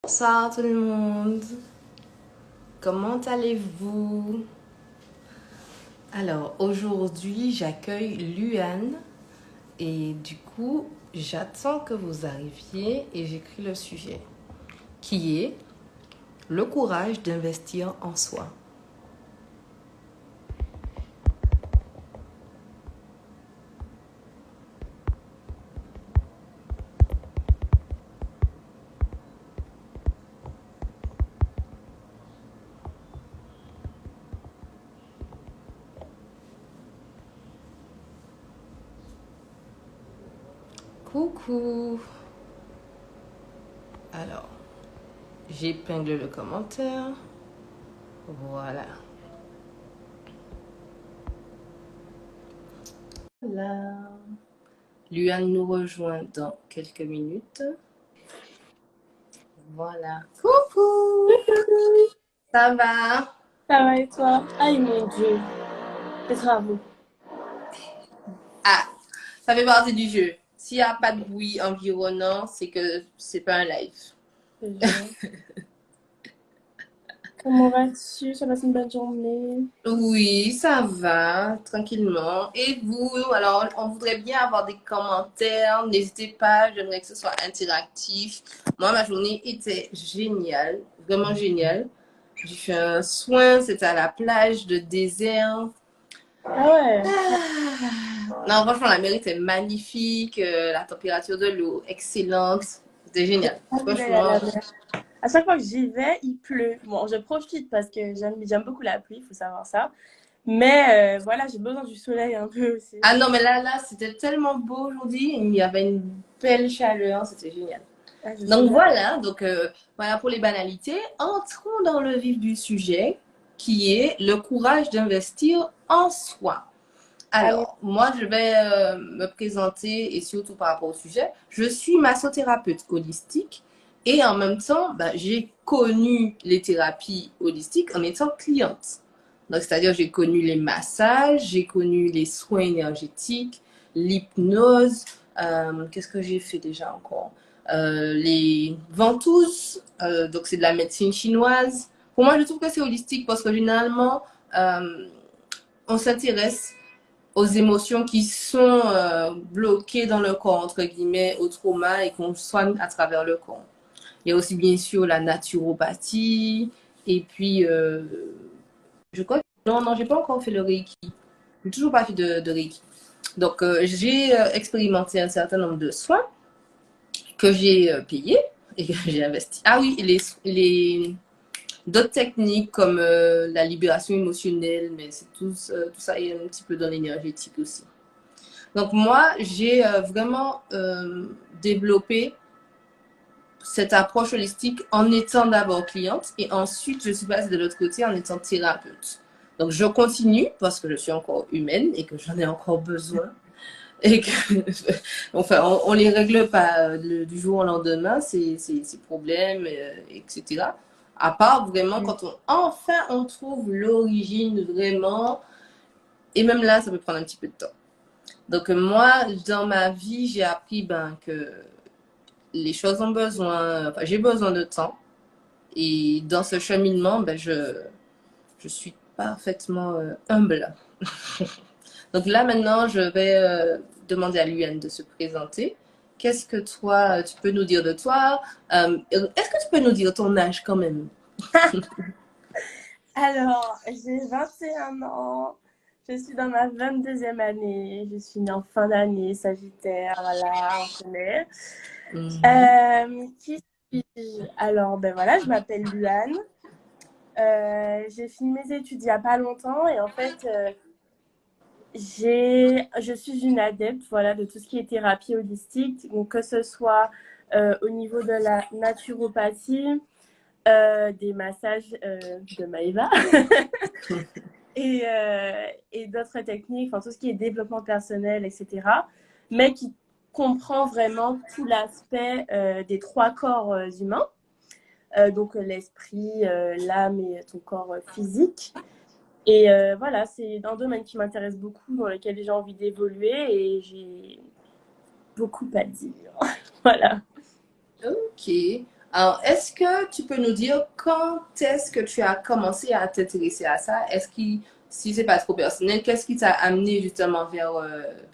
Bonsoir tout le monde, comment allez-vous? Alors aujourd'hui j'accueille Luan et du coup j'attends que vous arriviez et j'écris le sujet qui est le courage d'investir en soi. Coucou. Alors j'épingle le commentaire, voilà. Voilà. Luan nous rejoint dans quelques minutes. Voilà. Coucou. Ça va? Ça va et toi? Aïe mon Dieu, les travaux. Ah, ça fait partie du jeu. S'il n'y a pas de bruit environnant, c'est que c'est pas un live. Je te jure. Comment vas-tu? Ça passe une bonne journée? Oui, ça va, tranquillement. Et vous, alors, on voudrait bien avoir des commentaires. N'hésitez pas, j'aimerais que ce soit interactif. Moi, ma journée était géniale, vraiment géniale. J'ai fait un soin, c'était à la plage de désert. Ah ouais. Non, franchement, la mer était magnifique, la température de l'eau excellente. C'était génial. Envie d'aller à Franchement, la mer. À chaque fois que j'y vais, il pleut. Bon, je profite parce que j'aime beaucoup la pluie, il faut savoir ça. Mais voilà, j'ai besoin du soleil un peu aussi. ah non, mais là, c'était tellement beau aujourd'hui. Il y avait une belle chaleur, c'était génial. Ah, je sais Donc bien. voilà, voilà pour les banalités. Entrons dans le vif du sujet, qui est le courage d'investir en soi. Allez. Alors, moi, je vais me présenter et surtout par rapport au sujet. Je suis massothérapeute holistique et en même temps, j'ai connu les thérapies holistiques en étant cliente. Donc, c'est-à-dire, j'ai connu les massages, j'ai connu les soins énergétiques, l'hypnose. Qu'est-ce que j'ai fait déjà encore? Les ventouses, donc c'est de la médecine chinoise. Pour moi, je trouve que c'est holistique parce que généralement, euh, on s'intéresse aux émotions qui sont bloquées dans le corps, entre guillemets, au trauma et qu'on soigne à travers le corps. Il y a aussi bien sûr la naturopathie et puis je crois que non, j'ai pas encore fait le Reiki. J'ai toujours pas fait de Reiki. Donc j'ai expérimenté un certain nombre de soins que j'ai payés et que j'ai investi. Ah oui, les d'autres techniques comme la libération émotionnelle, mais c'est tout ça est un petit peu dans l'énergétique aussi. Donc moi, j'ai vraiment développé cette approche holistique en étant d'abord cliente et ensuite je suis passée de l'autre côté en étant thérapeute. Donc je continue parce que je suis encore humaine et que j'en ai encore besoin et que enfin on les règle pas du jour au lendemain ces problèmes etc. À part vraiment quand on trouve l'origine vraiment et même là ça peut prendre un petit peu de temps. Donc moi, dans ma vie, j'ai appris que les choses ont besoin, enfin, j'ai besoin de temps. Et dans ce cheminement, je suis parfaitement humble. Donc là, maintenant, je vais demander à Luan de se présenter. Qu'est-ce que toi, tu peux nous dire de toi? Est-ce que tu peux nous dire ton âge quand même? Alors, j'ai 21 ans. Je suis dans ma 22e année. Je suis née en fin d'année, Sagittaire, voilà, on connaît. Mhm. Qui suis-je? Alors, ben voilà, je m'appelle Luane. J'ai fini mes études il n'y a pas longtemps et en fait, je suis une adepte voilà, de tout ce qui est thérapie holistique, donc que ce soit au niveau de la naturopathie, des massages de Maëva et d'autres techniques, enfin, tout ce qui est développement personnel, etc. Mais qui comprend vraiment tout l'aspect des trois corps humains. Donc l'esprit, l'âme et ton corps physique. Et voilà, c'est un domaine qui m'intéresse beaucoup, dans lequel j'ai envie d'évoluer et j'ai beaucoup à dire. Voilà. Ok. Alors, est-ce que tu peux nous dire quand est-ce que tu as commencé à t'intéresser à ça? Si c'est pas trop personnel, qu'est-ce qui t'a amené justement vers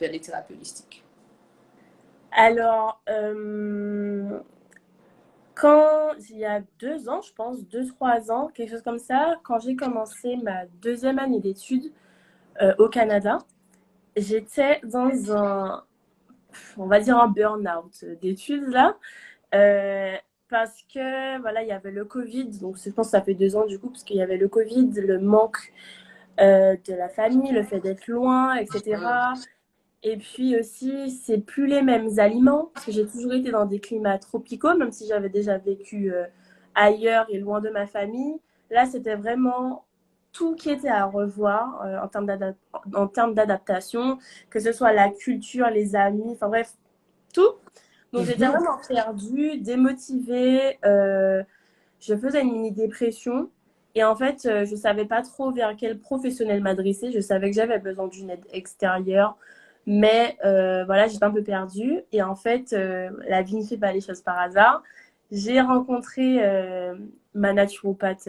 les thérapies holistiques? Alors, quand il y a 2 ans, je pense, 2, 3 ans, quelque chose comme ça, quand j'ai commencé ma deuxième année d'études au Canada, j'étais dans on va dire un burn-out d'études là, euh, parce que voilà, il y avait le Covid, donc je pense que ça fait 2 ans du coup, parce qu'il y avait le Covid, le manque de la famille, le fait d'être loin, etc. Et puis aussi, c'est plus les mêmes aliments, parce que j'ai toujours été dans des climats tropicaux, même si j'avais déjà vécu ailleurs et loin de ma famille. Là, c'était vraiment tout qui était à revoir en termes d'adaptation, que ce soit la culture, les amis, enfin bref, tout. Donc j'étais Mhm. vraiment perdue, démotivée. Je faisais une mini dépression. Et en fait, je savais pas trop vers quel professionnel m'adresser. Je savais que j'avais besoin d'une aide extérieure. Mais voilà, j'étais un peu perdue. Et en fait, la vie ne fait pas les choses par hasard. J'ai rencontré ma naturopathe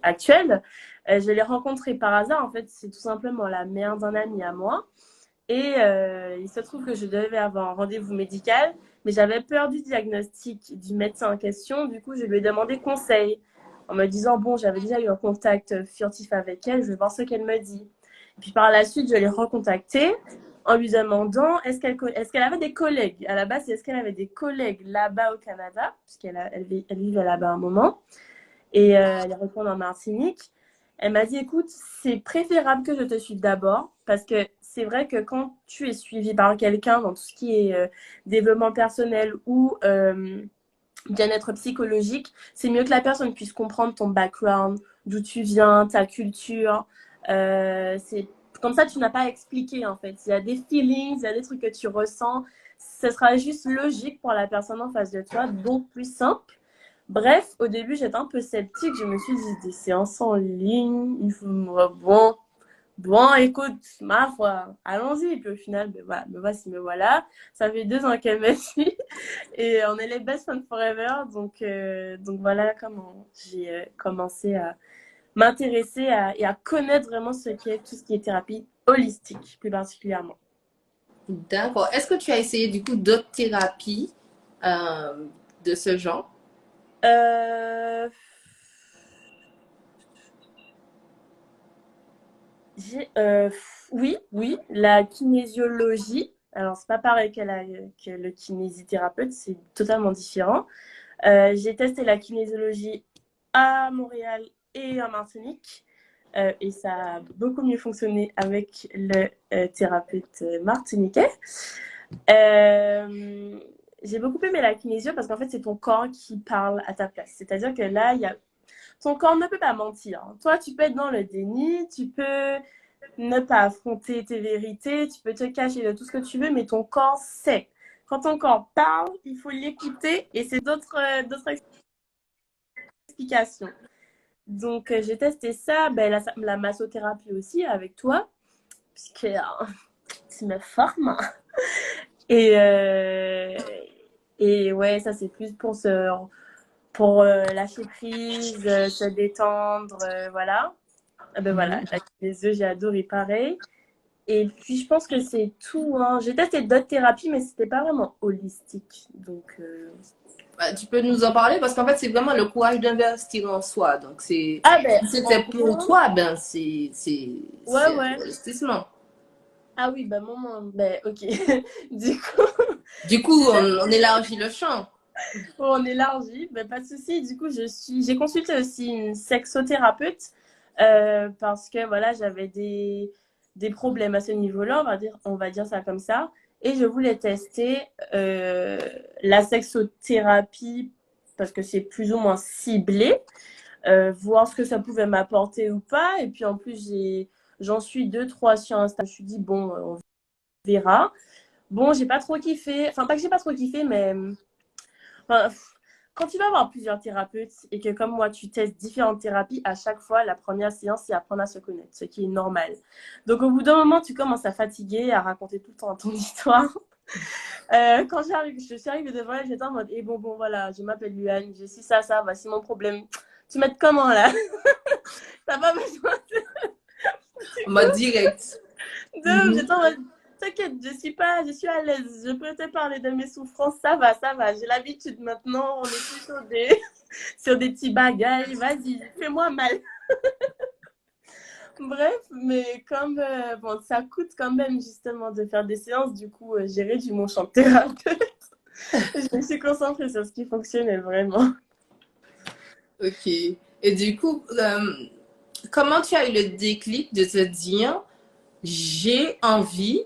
actuelle. Je l'ai rencontrée par hasard. En fait, c'est tout simplement la mère d'un ami à moi. Et il se trouve que je devais avoir un rendez-vous médical, mais j'avais peur du diagnostic du médecin en question. Du coup, je lui ai demandé conseil en me disant, bon, j'avais déjà eu un contact furtif avec elle, je vais voir ce qu'elle me dit. Et puis par la suite, je l'ai recontactée en lui demandant est-ce qu'elle avait des collègues. À la base, est-ce qu'elle avait des collègues là-bas au Canada, puisqu'elle vivait là-bas un moment, et elle est retournée en Martinique. Elle m'a dit, écoute, c'est préférable que je te suive d'abord, parce que c'est vrai que quand tu es suivi par quelqu'un dans tout ce qui est développement personnel ou bien-être psychologique, c'est mieux que la personne puisse comprendre ton background, d'où tu viens, ta culture. C'est comme ça, tu n'as pas à expliquer en fait. Il y a des feelings, il y a des trucs que tu ressens. Ce sera juste logique pour la personne en face de toi, donc plus simple. Bref, au début, j'étais un peu sceptique. Je me suis dit, des séances en ligne, il faut bon, écoute, ma foi, allons-y. Et puis au final, ben voilà, me voici, me voilà. Ça fait 2 ans qu'elle me suit et on est les best friends forever. Donc voilà comment j'ai commencé à m'intéresser et à connaître vraiment tout ce qui est thérapie holistique, plus particulièrement. D'accord. Est-ce que tu as essayé du coup d'autres thérapies euh, de ce genre? Euh, oui, la kinésiologie. Alors, c'est pas pareil que le kinésithérapeute, c'est totalement différent. J'ai testé la kinésiologie à Montréal et en Martinique. Et ça a beaucoup mieux fonctionné avec le thérapeute martiniquais. Euh, j'ai beaucoup aimé la kinésio parce qu'en fait, c'est ton corps qui parle à ta place. C'est-à-dire que là, ton corps ne peut pas mentir. Toi, tu peux être dans le déni, tu peux ne pas affronter tes vérités, tu peux te cacher de tout ce que tu veux, mais ton corps sait. Quand ton corps parle, il faut l'écouter et c'est d'autres explications. Donc, j'ai testé ça, ben, la massothérapie aussi avec toi, puisque tu me formes. Et, euh, et ouais, ça, c'est plus pour lâcher prise, se détendre, voilà. Ah ben voilà, Mhm. les œufs, j'ai adoré pareil. Et puis, je pense que c'est tout, hein. J'ai testé d'autres thérapies, mais c'était pas vraiment holistique. Donc, Tu peux nous en parler parce qu'en fait, c'est vraiment le courage d'investir en soi. Donc, ah ben, si en c'était pour gros, toi, ben, ouais, c'est un ouais. investissement. Ah oui, ben, ben, ok. Du coup, Du coup, on élargit le champ. on élargit, ben, pas de souci. Du coup, j'ai consulté aussi une sexothérapeute parce que voilà, j'avais des problèmes à ce niveau-là, on va dire ça comme ça. Et je voulais tester la sexothérapie parce que c'est plus ou moins ciblé, voir ce que ça pouvait m'apporter ou pas. Et puis en plus, j'en suis 2, 3 sur Insta. Je me suis dit, bon, on verra. Bon, j'ai pas trop kiffé. Enfin, pas que j'ai pas trop kiffé, mais enfin, quand tu vas voir plusieurs thérapeutes et que comme moi, tu testes différentes thérapies, à chaque fois, la première séance, c'est apprendre à se connaître, ce qui est normal. Donc au bout d'un moment, tu commences à fatiguer, à raconter tout le temps ton histoire. Quand je suis arrivée devant elle, j'étais en mode, et bon, voilà, je m'appelle Luan, j'ai si ça, voici mon problème. Tu m'aides comment là? T'as pas besoin En mode direct. j'étais en mode, t'inquiète, je suis à l'aise, je peux te parler de mes souffrances, ça va, j'ai l'habitude maintenant, on est plus sur des petits bagailles, vas-y, fais-moi mal. Bref, mais comme bon, ça coûte quand même justement de faire des séances, du coup, j'ai réduit mon champ de thérapeute. Je me suis concentrée sur ce qui fonctionnait vraiment. Ok. Et du coup, comment tu as eu le déclic de te dire, j'ai envie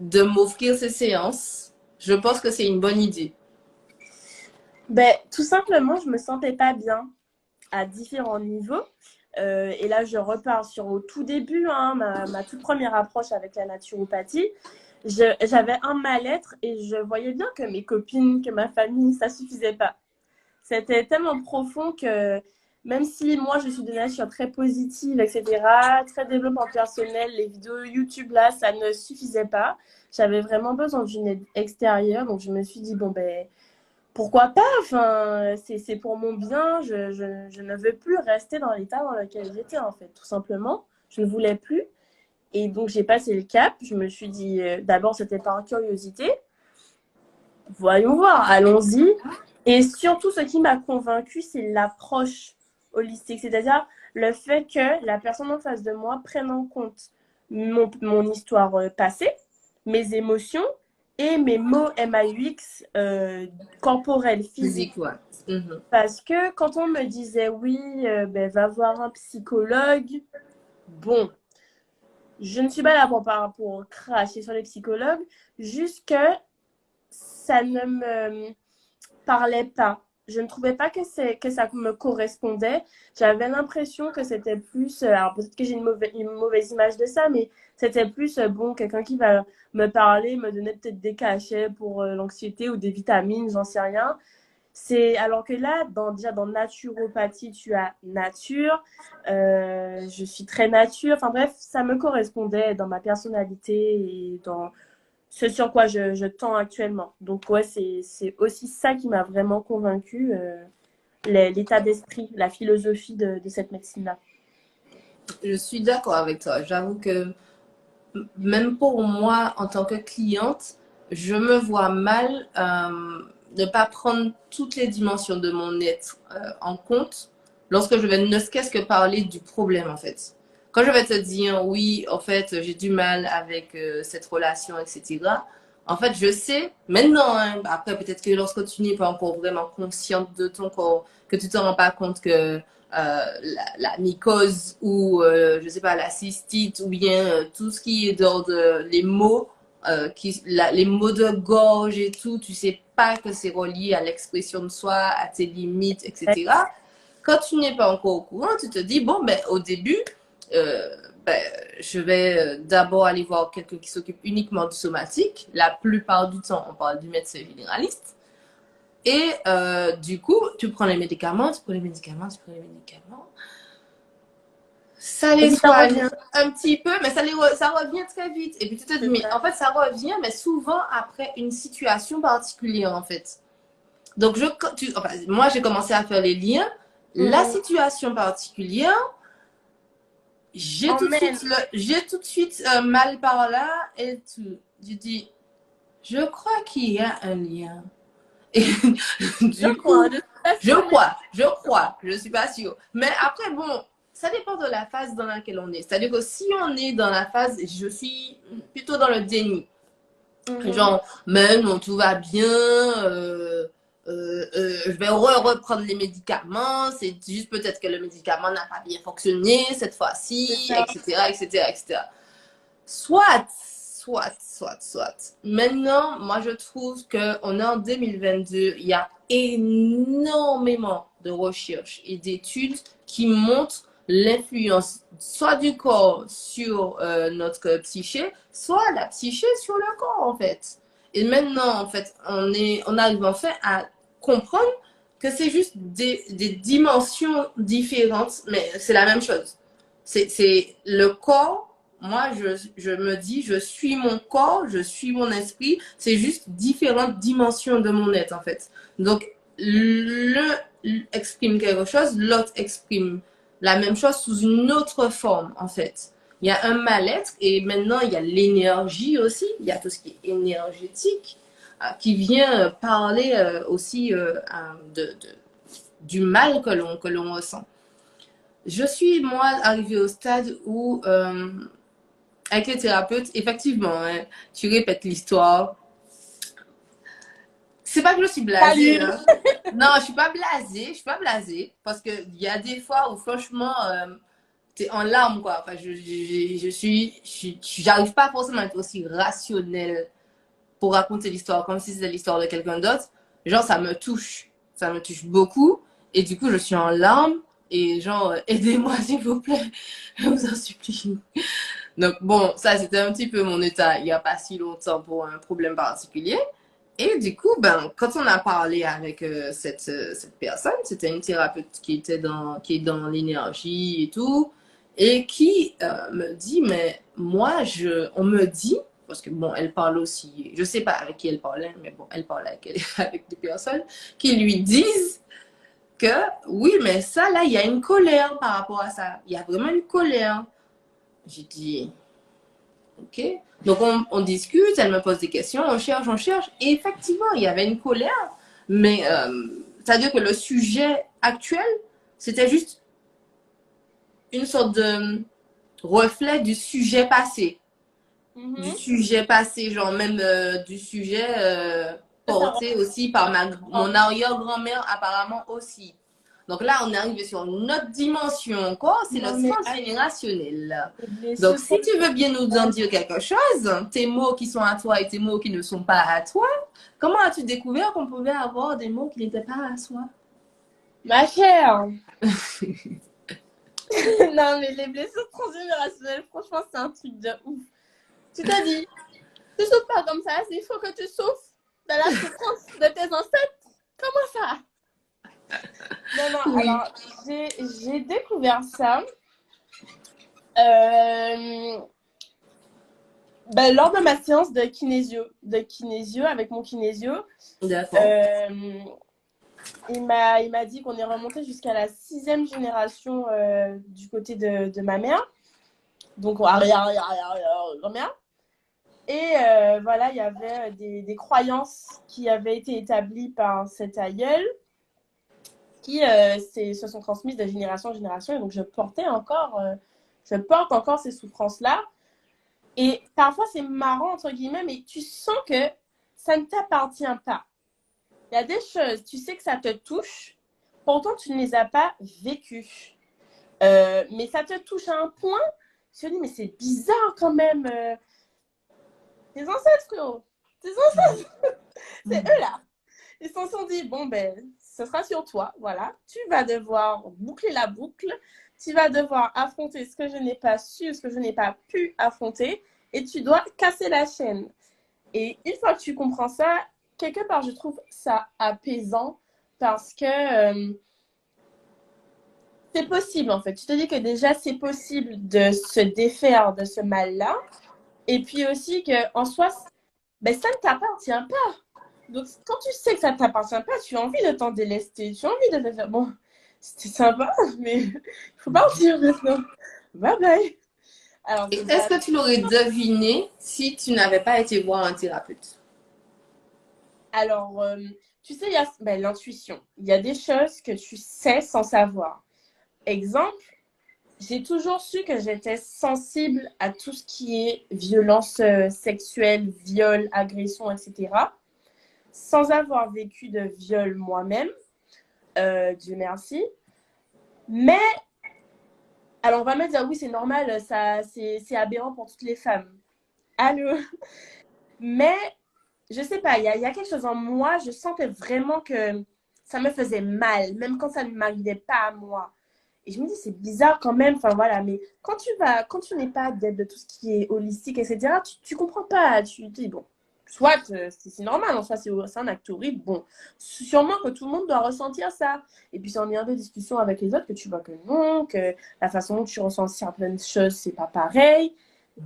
de m'offrir ces séances? Je pense que c'est une bonne idée. Ben, tout simplement, je me sentais pas bien à différents niveaux. Et là, je repars sur au tout début, hein, ma toute première approche avec la naturopathie. J'avais un mal-être et je voyais bien que mes copines, que ma famille, ça suffisait pas. C'était tellement profond que même si moi, je suis de nature très positive, etc., très développement personnel, les vidéos YouTube, là, ça ne suffisait pas. J'avais vraiment besoin d'une aide extérieure. Donc, je me suis dit, bon, ben, pourquoi pas? Enfin, c'est pour mon bien. Je ne veux plus rester dans l'état dans lequel j'étais, en fait, tout simplement. Je ne voulais plus. Et donc, j'ai passé le cap. Je me suis dit, d'abord, c'était par curiosité. Voyons voir, allons-y. Et surtout, ce qui m'a convaincue, c'est l'approche holistique. C'est-à-dire le fait que la personne en face de moi prenne en compte mon histoire passée, mes émotions et mes mots MAUX corporels, physiques. Physique, ouais. Mhm. Parce que quand on me disait oui, ben, va voir un psychologue, bon, je ne suis pas là pour cracher sur les psychologues, juste que ça ne me parlait pas. Je ne trouvais pas que ça me correspondait. J'avais l'impression que c'était plus, alors peut-être que j'ai une mauvaise image de ça, mais c'était plus, bon, quelqu'un qui va me parler, me donner peut-être des cachets pour l'anxiété ou des vitamines, j'en sais rien. C'est alors que là, déjà dans naturopathie, tu as nature, je suis très nature. Enfin bref, ça me correspondait dans ma personnalité et dans ce sur quoi je tends actuellement. Donc ouais, c'est aussi ça qui m'a vraiment convaincue, l'état d'esprit, la philosophie de cette médecine-là. Je suis d'accord avec toi. J'avoue que même pour moi, en tant que cliente, je me vois mal ne pas prendre toutes les dimensions de mon être en compte lorsque je vais ne serait-ce que parler du problème, en fait. Quand je vais te dire, oui, en fait, j'ai du mal avec cette relation, etc., en fait, je sais maintenant, hein, après peut-être que lorsque tu n'es pas encore vraiment consciente de ton corps, que tu ne te rends pas compte que la mycose ou je sais pas la cystite ou bien tout ce qui est d'ordre les mots les mots de gorge et tout, tu sais pas que c'est relié à l'expression de soi, à tes limites, etc. Quand tu n'es pas encore au courant, tu te dis bon ben au début euh, ben, je vais d'abord aller voir quelqu'un qui s'occupe uniquement du somatique. La plupart du temps, on parle du médecin généraliste. Et du coup, tu prends les médicaments, tu prends les médicaments, tu prends les médicaments. Ça Et les puis ça soigne revient. un petit peu, mais ça revient très vite. Et puis tu te dis, C'est mais ça. en fait, ça revient, mais souvent après une situation particulière, en fait. Donc, enfin, moi, j'ai commencé à faire les liens. La Mhm. situation particulière, Emmène. j'ai tout de suite mal par là et tout. Je dis, je crois qu'il y a un lien. Et Je du crois, coup, de toute façon, je suis pas sûre. Mais après, bon, ça dépend de la phase dans laquelle on est. C'est-à-dire que si on est dans la phase, je suis plutôt dans le déni. mhm. Genre, mais non, tout va bien, je vais reprendre les médicaments, c'est juste peut-être que le médicament n'a pas bien fonctionné cette C'est fois-ci, ça. etc., etc., etc. Soit. Maintenant, moi, je trouve qu'on est en 2022, il y a énormément de recherches et d'études qui montrent l'influence soit du corps sur notre psyché, soit la psyché sur le corps, en fait. Et maintenant, en fait, on arrive en fait à comprendre que c'est juste des dimensions différentes, mais c'est la même chose. C'est le corps moi, je me dis, je suis mon corps, je suis mon esprit. C'est juste différentes dimensions de mon être, en fait. Donc, l'un exprime quelque chose, l'autre exprime la même chose sous une autre forme, en fait. Il y a un mal-être et maintenant, il y a l'énergie aussi. Il y a tout ce qui est énergétique qui vient parler aussi du mal que l'on ressent. Je suis, moi, arrivée au stade où, avec les thérapeutes, effectivement, hein, tu répètes l'histoire. C'est pas que je suis blasée, Salut! hein. Non, je suis pas blasée, je suis pas blasée, parce qu'il y a des fois où, franchement, t'es en larmes, quoi. Enfin, j'arrive pas forcément à être aussi rationnelle pour raconter l'histoire comme si c'était l'histoire de quelqu'un d'autre. Genre, ça me touche beaucoup, et du coup, je suis en larmes, et genre, aidez-moi, s'il vous plaît, je vous en supplie. Donc bon, ça c'était un petit peu mon état il n'y a pas si longtemps pour un problème particulier. Et du coup, ben, quand on a parlé avec cette personne, c'était une thérapeute qui est dans l'énergie et tout, et qui me dit, mais moi, on me dit, parce que bon, elle parle aussi, je sais pas avec qui elle parlait, mais bon, elle parle avec des personnes qui lui disent que oui, mais ça, là, il y a une colère par rapport à ça. Il y a vraiment une colère. J'ai dit, ok. Donc on discute, elle me pose des questions, on cherche. Et effectivement, il y avait une colère, mais c'est-à-dire que le sujet actuel, c'était juste une sorte de reflet du sujet passé. Du sujet passé, genre même du sujet porté aussi par mon arrière-grand-mère apparemment aussi. Donc là, on est arrivé sur une autre dimension encore, c'est le Non, mais transgénérationnel. les Donc, si soucis, tu veux bien nous en dire quelque chose, tes mots qui sont à toi et tes mots qui ne sont pas à toi, comment as-tu découvert qu'on pouvait avoir des mots qui n'étaient pas à soi? ma chère. Non, mais les blessures transgénérationnelles, franchement, c'est un truc de ouf. Tu t'as dit, tu souffres pas comme ça, il faut que tu souffres de la souffrance de tes ancêtres. Comment ça? Non, non, Oui. alors, j'ai découvert ça euh, ben, lors de ma séance de kinésio avec mon kinésio. D'accord. Il m'a dit qu'on est remonté jusqu'à la 6e génération du côté de ma mère. Donc, arrière-grand-mère. Et voilà, il y avait des croyances qui avaient été établies par cet aïeul qui se sont transmises de génération en génération. Et donc, je porte encore ces souffrances-là. Et parfois, c'est marrant, entre guillemets, mais tu sens que ça ne t'appartient pas. Il y a des choses, tu sais que ça te touche, pourtant, tu ne les as pas vécues. Mais ça te touche à un point, tu te dis, mais c'est bizarre quand même. Tes ancêtres, frérot. Tes ancêtres. C'est eux là. Ils se sont dit, bon, ben, ce sera sur toi. Voilà. Tu vas devoir boucler la boucle. Tu vas devoir affronter ce que je n'ai pas su, ce que je n'ai pas pu affronter. Et tu dois casser la chaîne. Et une fois que tu comprends ça, quelque part, je trouve ça apaisant parce que c'est possible, en fait. Tu te dis que déjà, c'est possible de se défaire de ce mal-là. Et puis aussi qu'en soi, ben, ça ne t'appartient pas. Donc, quand tu sais que ça ne t'appartient pas, tu as envie de t'en délester. Tu as envie de te faire, bon, c'était sympa, mais il faut partir maintenant. Bye bye. Alors, Est-ce que tu l'aurais deviné si tu n'avais pas été voir un thérapeute? alors tu sais, il y a ben, l'intuition. Il y a des choses que tu sais sans savoir. Exemple, j'ai toujours su que j'étais sensible à tout ce qui est violence sexuelle, viol, agression, etc. Sans avoir vécu de viol moi-même, Dieu merci. Mais, alors on va me dire, oui, c'est normal, c'est aberrant pour toutes les femmes. Allô? Mais, je sais pas, il y a quelque chose en moi, je sentais vraiment que ça me faisait mal, même quand ça ne m'arrivait pas à moi. Et je me dis, c'est bizarre quand même, enfin voilà, mais quand tu n'es pas adepte de tout ce qui est holistique, etc., tu comprends pas, tu te dis, bon, soit c'est normal, en soi, c'est un acte horrible, bon, sûrement que tout le monde doit ressentir ça. Et puis c'est en ayant des discussions avec les autres que tu vois que non, que la façon dont tu ressens certaines choses, c'est pas pareil.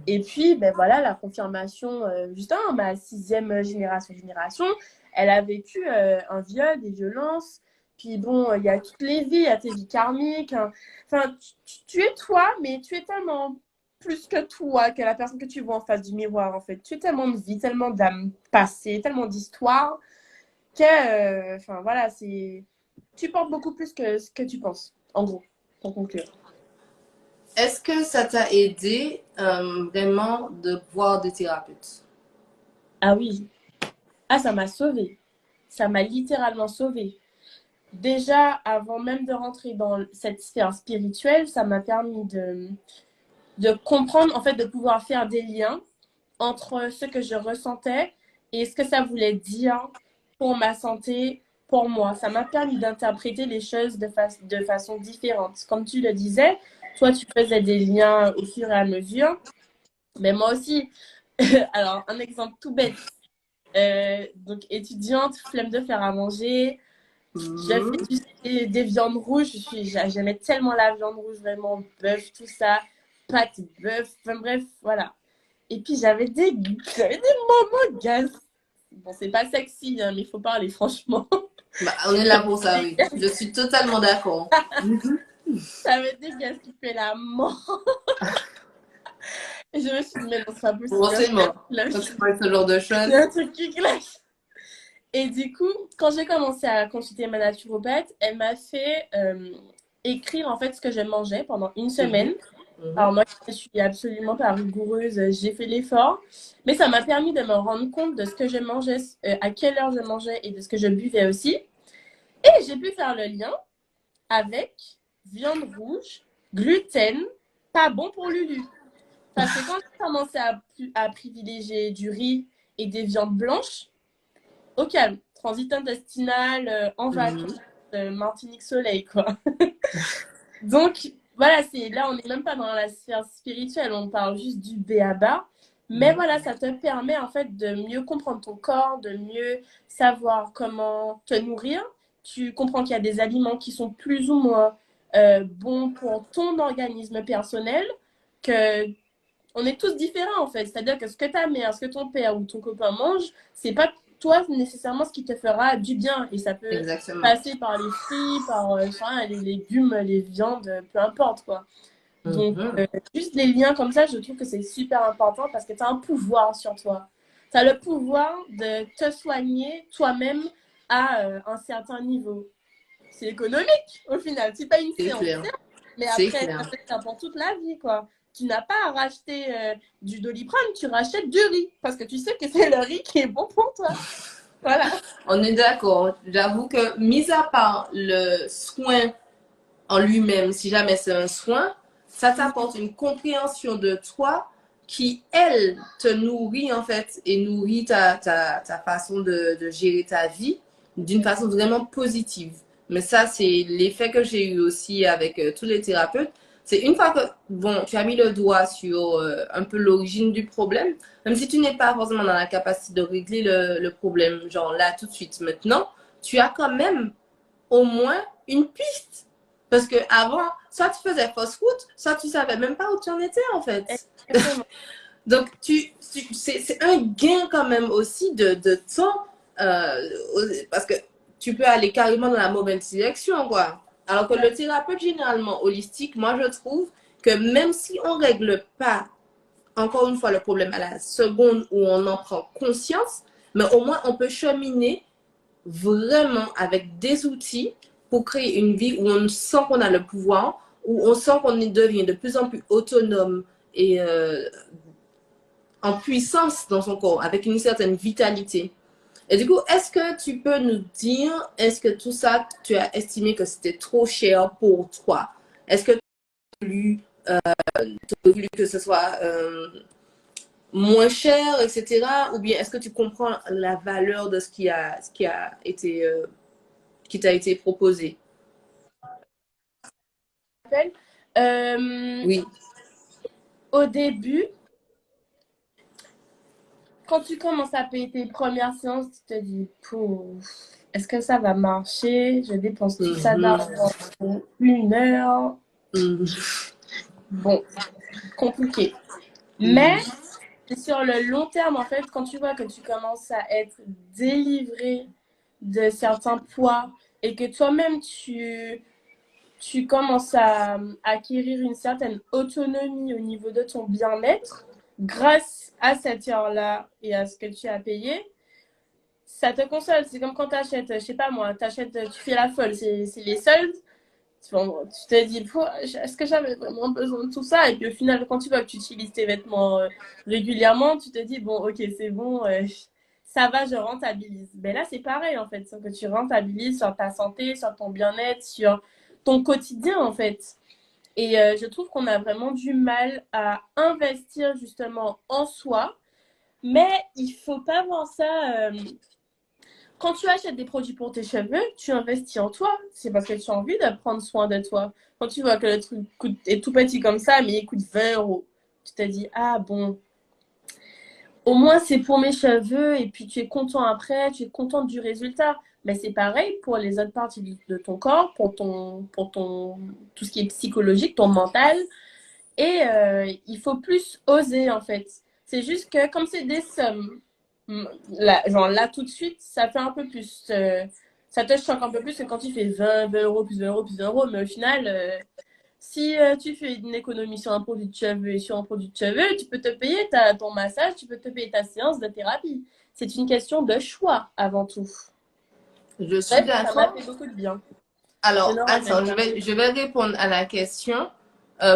Et puis, ben voilà, la confirmation, justement, ma 6e génération, elle a vécu un viol, des violences. Puis bon, il y a toutes les vies, il y a tes vies karmiques, hein. Enfin, tu es toi, mais tu es tellement plus que toi, que la personne que tu vois en face du miroir, en fait. Tu es tellement de vie, tellement d'âme passée, tellement d'histoire, que, enfin, voilà, c'est... Tu portes beaucoup plus que ce que tu penses, en gros, pour conclure. Est-ce que ça t'a aidé vraiment de voir des thérapeutes? Ah oui, ah, ça m'a sauvée. Ça m'a littéralement sauvée. Déjà, avant même de rentrer dans cette sphère spirituelle, ça m'a permis de comprendre, en fait, de pouvoir faire des liens entre ce que je ressentais et ce que ça voulait dire pour ma santé, pour moi. Ça m'a permis d'interpréter les choses de façon différente. Comme tu le disais, toi, tu faisais des liens au fur et à mesure, mais moi aussi. Alors, un exemple tout bête. Donc, étudiante, flemme de faire à manger. Je fais Mhm. des viandes rouges. J'aimais tellement la viande rouge, vraiment, bœuf, tout ça, pâtes, bœuf, enfin bref, voilà. Et puis j'avais des moments gaz. Bon, c'est pas sexy, hein, mais il faut parler franchement. Bah, on est là pour ça, oui. Je suis totalement d'accord. Mhm. J'avais des gaz qui fait la mort. Et je me suis dit, mais non, c'est pas possible. Forcément. Quand tu vois ce genre de Il y a choses. un truc qui clash. Et du coup, quand j'ai commencé à consulter ma naturopathe, elle m'a fait écrire en fait ce que je mangeais pendant une Mhm. semaine. Alors Mhm. moi, je suis absolument pas rigoureuse, j'ai fait l'effort, mais ça m'a permis de me rendre compte de ce que je mangeais, à quelle heure je mangeais et de ce que je buvais aussi. Et j'ai pu faire le lien avec viande rouge, gluten, pas bon pour Lulu. Parce que quand j'ai commencé à privilégier du riz et des viandes blanches, au calme, transit intestinal, en vacances, Mhm. Martinique soleil, quoi. Donc, voilà, c'est là, on n'est même pas dans la sphère spirituelle, on parle juste du b.a.-ba. Mais Mhm. voilà, ça te permet en fait de mieux comprendre ton corps, de mieux savoir comment te nourrir. Tu comprends qu'il y a des aliments qui sont plus ou moins bons pour ton organisme personnel, que on est tous différents en fait. C'est-à-dire que ce que ta mère, ce que ton père ou ton copain mange, c'est pas toi nécessairement ce qui te fera du bien. Et ça peut Exactement. passer par les fruits, par les légumes, les viandes, peu importe quoi. Donc, Mhm. juste les liens comme ça, je trouve que c'est super important parce que tu as un pouvoir sur toi. Tu as le pouvoir de te soigner toi-même à un certain niveau. C'est économique au final. Tu payes une C'est séance, clair. certes, mais C'est après, clair. ça fait ça pour toute la vie, quoi. Tu n'as pas à racheter du Doliprane, tu rachètes du riz parce que tu sais que c'est le riz qui est bon pour toi. Voilà. On est d'accord. J'avoue que, mis à part le soin en lui-même, si jamais c'est un soin, ça t'apporte une compréhension de toi qui, elle, te nourrit en fait et nourrit ta façon de gérer ta vie d'une façon vraiment positive. Mais ça, c'est l'effet que j'ai eu aussi avec tous les thérapeutes. C'est une fois que, bon, tu as mis le doigt sur un peu l'origine du problème, même si tu n'es pas forcément dans la capacité de régler le problème, genre là, tout de suite, maintenant, tu as quand même au moins une piste. Parce que avant, soit tu faisais fausse route, soit tu savais même pas où tu en étais en fait. Exactement. Donc c'est un gain quand même aussi de temps euh, parce que tu peux aller carrément dans la mauvaise direction quoi. Alors que le thérapeute généralement holistique, moi je trouve que même si on règle pas encore une fois le problème à la seconde où on en prend conscience, mais au moins on peut cheminer vraiment avec des outils pour créer une vie où on sent qu'on a le pouvoir, où on sent qu'on devient de plus en plus autonome et en puissance dans son corps, avec une certaine vitalité. Et du coup, est-ce que tu peux nous dire, est-ce que tout ça, tu as estimé que c'était trop cher pour toi? Est-ce que tu as voulu que ce soit moins cher, etc. Ou bien est-ce que tu comprends la valeur de ce qui a été, qui t'a été proposé? Euh, Oui. Au début, quand tu commences à payer tes premières séances, tu te dis, pouf, est-ce que ça va marcher? Je dépense tout ça Mhm. d'argent pour une heure. Mhm. Bon, compliqué. Mais sur le long terme, en fait, quand tu vois que tu commences à être délivré de certains poids et que toi-même, tu commences à acquérir une certaine autonomie au niveau de ton bien-être grâce à cette heure-là et à ce que tu as payé, ça te console. C'est comme quand tu achètes, je sais pas moi, tu fais la folle, c'est les soldes. Tu te dis, est-ce que j'avais vraiment besoin de tout ça? Et puis au final, quand tu vois que tu utilises tes vêtements régulièrement, tu te dis, bon, ok, c'est bon, ça va, je rentabilise. Ben là, c'est pareil en fait, c'est que tu rentabilises sur ta santé, sur ton bien-être, sur ton quotidien en fait. Et je trouve qu'on a vraiment du mal à investir justement en soi, mais il faut pas voir ça. Quand tu achètes des produits pour tes cheveux, tu investis en toi. C'est parce que tu as envie de prendre soin de toi. Quand tu vois que le truc est tout petit comme ça, mais il coûte 20 euros, tu te dis, ah bon, au moins c'est pour mes cheveux, et puis tu es content après, tu es content du résultat. Mais c'est pareil pour les autres parties de ton corps, tout ce qui est psychologique, ton mental. Et il faut plus oser, en fait. C'est juste que comme c'est des sommes, là, genre là tout de suite, ça fait un peu plus. Ça te choque un peu plus que quand tu fais 20 euros, plus 20 euros, plus 20 euros. Mais au final, si tu fais une économie sur un produit de cheveux et sur un produit de cheveux, tu peux te payer ton massage, tu peux te payer ta séance de thérapie. C'est une question de choix avant tout. Je suis Bref, ça m'a d'accord. fait beaucoup de bien. Je ne Alors, regrette attends, pas. je vais répondre à la question.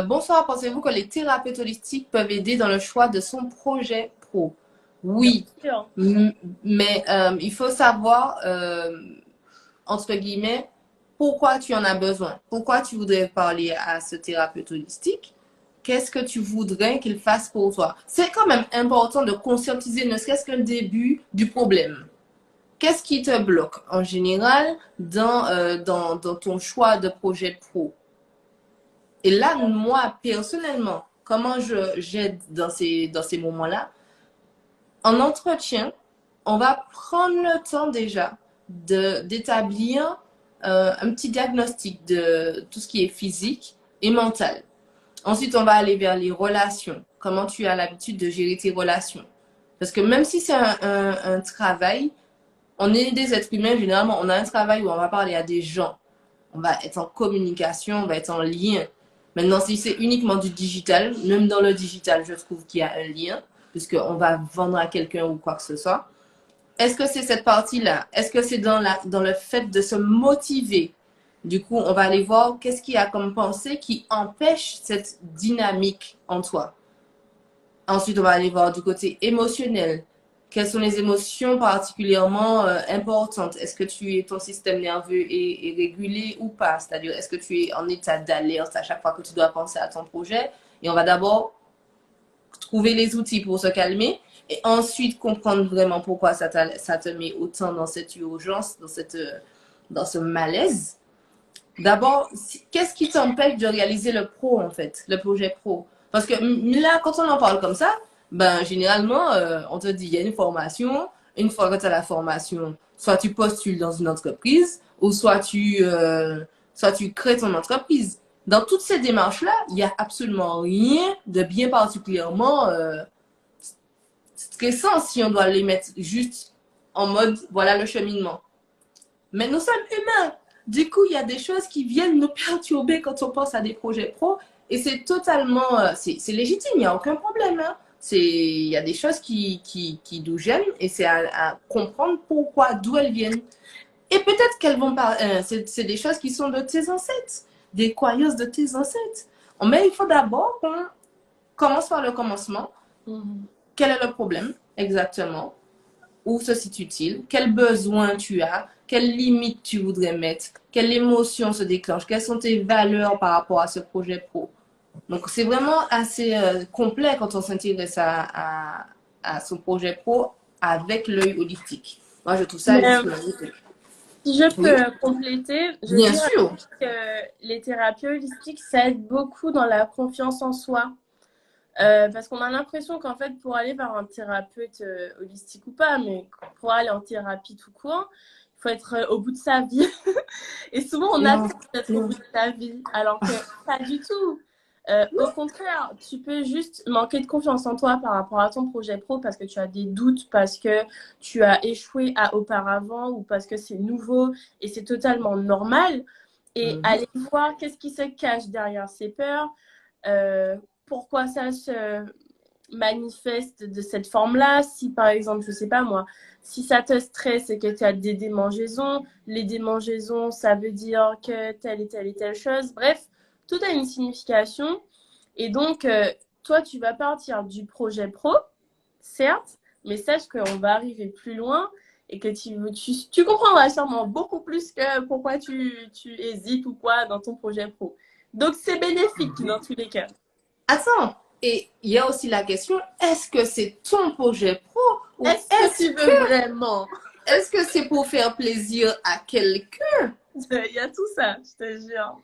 Bonsoir, pensez-vous que les thérapeutes holistiques peuvent aider dans le choix de son projet pro? Bien Oui, sûr. mais il faut savoir, entre guillemets, pourquoi tu en as besoin. Pourquoi tu voudrais parler à ce thérapeute holistique? Qu'est-ce que tu voudrais qu'il fasse pour toi? C'est quand même important de conscientiser ne serait-ce qu'un début du problème. Qu'est-ce qui te bloque en général dans ton choix de projet pro? Et là, moi, personnellement, comment j'aide dans ces moments-là? En entretien, on va prendre le temps déjà d'établir un petit diagnostic de tout ce qui est physique et mental. Ensuite, on va aller vers les relations. Comment tu as l'habitude de gérer tes relations? Parce que même si c'est un travail, on est des êtres humains, généralement, on a un travail où on va parler à des gens. On va être en communication, on va être en lien. Maintenant, si c'est uniquement du digital, même dans le digital, je trouve qu'il y a un lien, puisqu'on va vendre à quelqu'un ou quoi que ce soit. Est-ce que c'est cette partie-là? Est-ce que c'est dans le fait de se motiver? Du coup, on va aller voir qu'est-ce qu'il y a comme pensée qui empêche cette dynamique en toi. Ensuite, on va aller voir du côté émotionnel. Quelles sont les émotions particulièrement importantes? Est-ce que ton système nerveux est régulé ou pas? C'est-à-dire, est-ce que tu es en état d'alerte à chaque fois que tu dois penser à ton projet? Et on va d'abord trouver les outils pour se calmer et ensuite comprendre vraiment pourquoi ça te met autant dans cette urgence, dans ce malaise. D'abord, qu'est-ce qui t'empêche de réaliser le pro, en fait, le projet pro? Parce que là, quand on en parle comme ça, ben, généralement, on te dit, il y a une formation. Une fois que tu as la formation, soit tu postules dans une entreprise, ou soit tu crées ton entreprise. Dans toutes ces démarches-là, il n'y a absolument rien de bien particulièrement stressant si on doit les mettre juste en mode, voilà le cheminement. Mais nous sommes humains. Du coup, il y a des choses qui viennent nous perturber quand on pense à des projets pro. Et c'est totalement, c'est légitime, il n'y a aucun problème. Hein. Il y a des choses qui nous gênent et c'est à comprendre pourquoi, d'où elles viennent. Et peut-être qu'elles vont pas, c'est des choses qui sont de tes ancêtres, des croyances de tes ancêtres. Mais il faut d'abord qu'on commence par le commencement. Quel est le problème exactement? Où se situe-t-il? Quels besoins tu as? Quelles limites tu voudrais mettre? Quelle émotion se déclenche? Quelles sont tes valeurs par rapport à ce projet pro? Donc, c'est vraiment assez complet quand on s'intéresse à son projet pro avec l'œil holistique. Moi, je trouve ça Mais juste magnifique. si je Oui, peux compléter, je bien dirais sûr. que les thérapies holistiques, ça aide beaucoup dans la confiance en soi. Parce qu'on a l'impression qu'en fait, pour aller vers un thérapeute holistique ou pas, mais pour aller en thérapie tout court, il faut être au bout de sa vie. Et souvent, on Non, attend d'être au non. bout de sa vie, alors que pas du tout. Au contraire, tu peux juste manquer de confiance en toi par rapport à ton projet pro parce que tu as des doutes, parce que tu as échoué auparavant ou parce que c'est nouveau et c'est totalement normal. Et aller voir qu'est-ce qui se cache derrière ces peurs, pourquoi ça se manifeste de cette forme-là. Si par exemple, je sais pas moi, si ça te stresse et que tu as des démangeaisons, les démangeaisons, ça veut dire que telle et telle chose. Bref, tout a une signification. Et donc, toi, tu vas partir du projet pro, certes, mais sache qu'on va arriver plus loin et que tu comprendras sûrement beaucoup plus que pourquoi tu hésites ou quoi dans ton projet pro. Donc, c'est bénéfique dans tous les cas. Attends, et il y a aussi la question, est-ce que c'est ton projet pro ou est-ce que tu veux vraiment? Est-ce que c'est pour faire plaisir à quelqu'un? Il y a tout ça, je te jure.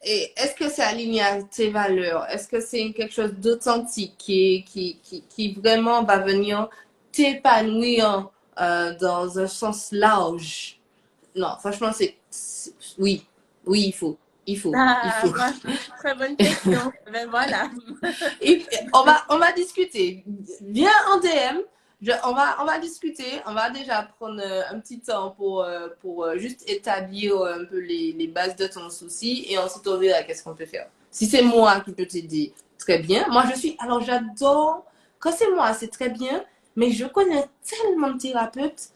Et est-ce que c'est aligné à tes valeurs? Est-ce que c'est quelque chose d'authentique qui vraiment va venir t'épanouir dans un sens large? Non, franchement, oui, oui, il faut. Très bonne question. Ben voilà. On va discuter. Viens en DM. On va discuter. On va déjà prendre un petit temps pour juste établir un peu les bases de ton souci et ensuite on verra qu'est-ce qu'on peut faire. Si c'est moi qui peux t'aider, très bien. Moi, alors j'adore. Quand c'est moi, c'est très bien. Mais je connais tellement de thérapeutes,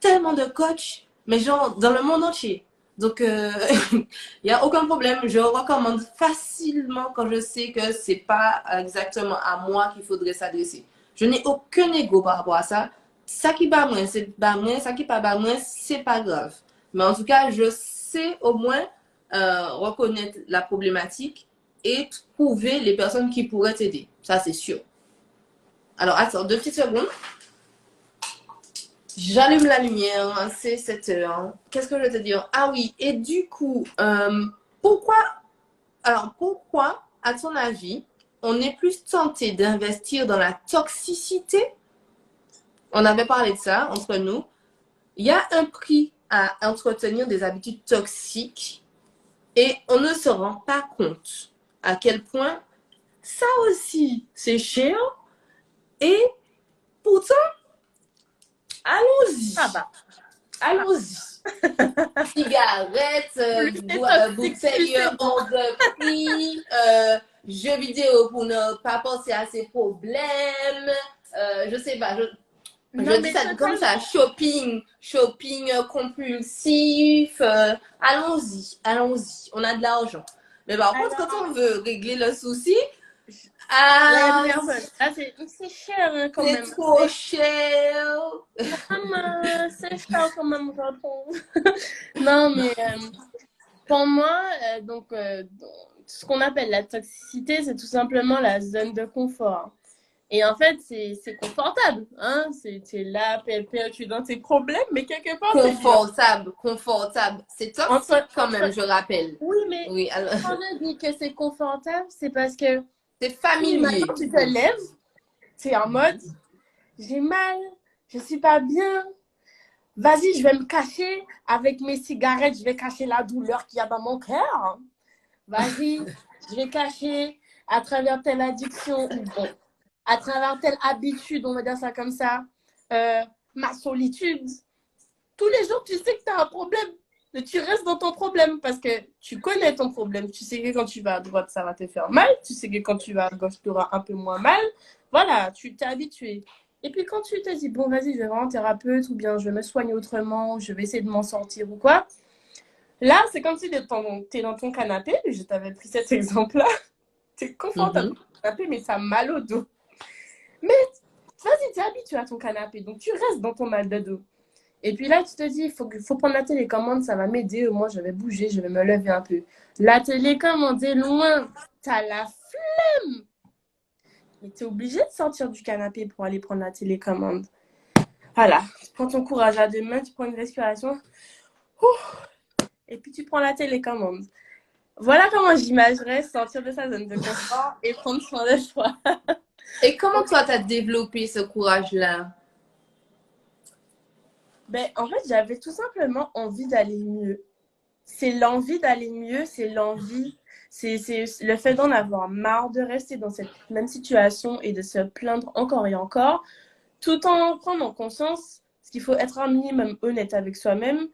tellement de coachs, mais genre dans le monde entier. Donc, il n'y a aucun problème. Je recommande facilement quand je sais que c'est pas exactement à moi qu'il faudrait s'adresser. Je n'ai aucun ego par rapport à ça. Ça qui bat moins, c'est bat moins. Ça qui pas bat moins, c'est pas grave. Mais en tout cas, je sais au moins reconnaître la problématique et trouver les personnes qui pourraient t'aider. Ça, c'est sûr. Alors, attends, 2 petites secondes. J'allume la lumière, c'est 7 heures. Qu'est-ce que je vais te dire? Ah oui, et du coup, pourquoi, à ton avis, on est plus tenté d'investir dans la toxicité? On avait parlé de ça entre nous. Il y a un prix à entretenir des habitudes toxiques et on ne se rend pas compte à quel point ça aussi, c'est cher. Et pourtant, allons-y. Ah bah. Allons-y. Cigarettes, bouteilles hors de prix, jeux vidéo pour ne pas penser à ses problèmes. Je sais pas, je dis ça comme ça, shopping compulsif. Allons-y. On a de l'argent. Mais par contre, quand on veut régler le souci, c'est cher hein, quand même. C'est trop cher. C'est cher quand même, je trouve. Non, mais pour moi, ce qu'on appelle la toxicité, c'est tout simplement la zone de confort. Et en fait, c'est confortable. Hein? C'est là, tu es dans tes problèmes, mais quelque part. Confortable. C'est toxique quand même, je rappelle. Oui, mais quand on dit que c'est confortable, c'est parce que c'est familier. Maintenant, tu te lèves, tu es en mode j'ai mal, je suis pas bien. Vas-y, je vais me cacher avec mes cigarettes, je vais cacher la douleur qu'il y a dans mon cœur. Vas-y, je vais cacher à travers telle addiction, bon, à travers telle habitude, on va dire ça comme ça, ma solitude. Tous les jours, tu sais que tu as un problème. Mais tu restes dans ton problème parce que tu connais ton problème. Tu sais que quand tu vas à droite, ça va te faire mal. Tu sais que quand tu vas à gauche, tu auras un peu moins mal. Voilà, tu t'es habitué. Et puis quand tu te dis, bon, vas-y, je vais voir un thérapeute ou bien je vais me soigner autrement, ou je vais essayer de m'en sortir ou quoi. Là, c'est comme si tu es dans ton canapé. Je t'avais pris cet exemple-là. Tu es confortable dans ton canapé, mais tu as mal au dos. Mais vas-y, tu es habitué à ton canapé. Donc tu restes dans ton mal de dos. Et puis là, tu te dis, il faut prendre la télécommande, ça va m'aider. Au moins, je vais bouger, je vais me lever un peu. La télécommande est loin. T'as la flemme. Mais tu es obligé de sortir du canapé pour aller prendre la télécommande. Voilà. Tu prends ton courage à deux mains, tu prends une respiration. Et puis, tu prends la télécommande. Voilà comment j'imaginerais sortir de sa zone de confort et prendre soin de soi. Et comment toi, tu as développé ce courage-là? En fait, j'avais tout simplement envie d'aller mieux. c'est l'envie d'aller mieux, c'est l'envie, c'est le fait d'en avoir marre de rester dans cette même situation et de se plaindre encore et encore, tout en prenant conscience, parce qu'il faut être un minimum honnête avec soi-même,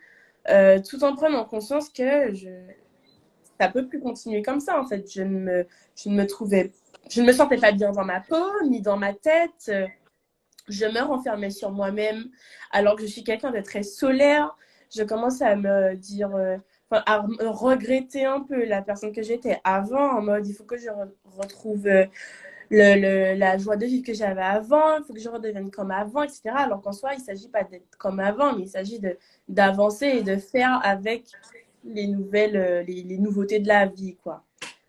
tout en prenant conscience que ça peut plus continuer comme ça, en fait. Je ne me sentais pas bien dans ma peau, ni dans ma tête. Je me renfermais sur moi-même, alors que je suis quelqu'un de très solaire. Je commence à me dire, à me regretter un peu la personne que j'étais avant, en mode, il faut que je retrouve la joie de vivre que j'avais avant, il faut que je redevienne comme avant, etc. Alors qu'en soi, il ne s'agit pas d'être comme avant, mais il s'agit d'avancer et de faire avec les nouveautés de la vie, quoi.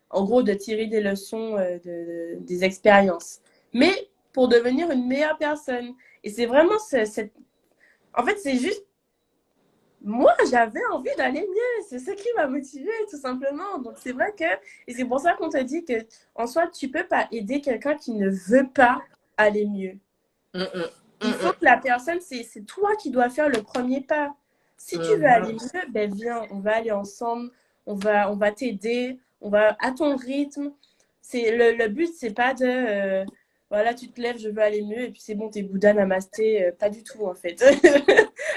En gros, de tirer des leçons des expériences. Mais pour devenir une meilleure personne. Et c'est vraiment cette... En fait, c'est juste... Moi, j'avais envie d'aller mieux. C'est ce qui m'a motivée, tout simplement. Donc, c'est vrai que... Et c'est pour ça qu'on te dit que, en soi, tu peux pas aider quelqu'un qui ne veut pas aller mieux. Il faut que la personne... C'est toi qui dois faire le premier pas. Si tu veux aller mieux, ben viens, on va aller ensemble. On va t'aider. On va à ton rythme. Le but, c'est pas de... voilà, tu te lèves, je veux aller mieux, et puis c'est bon, t'es Bouddha, namasté. Pas du tout, en fait.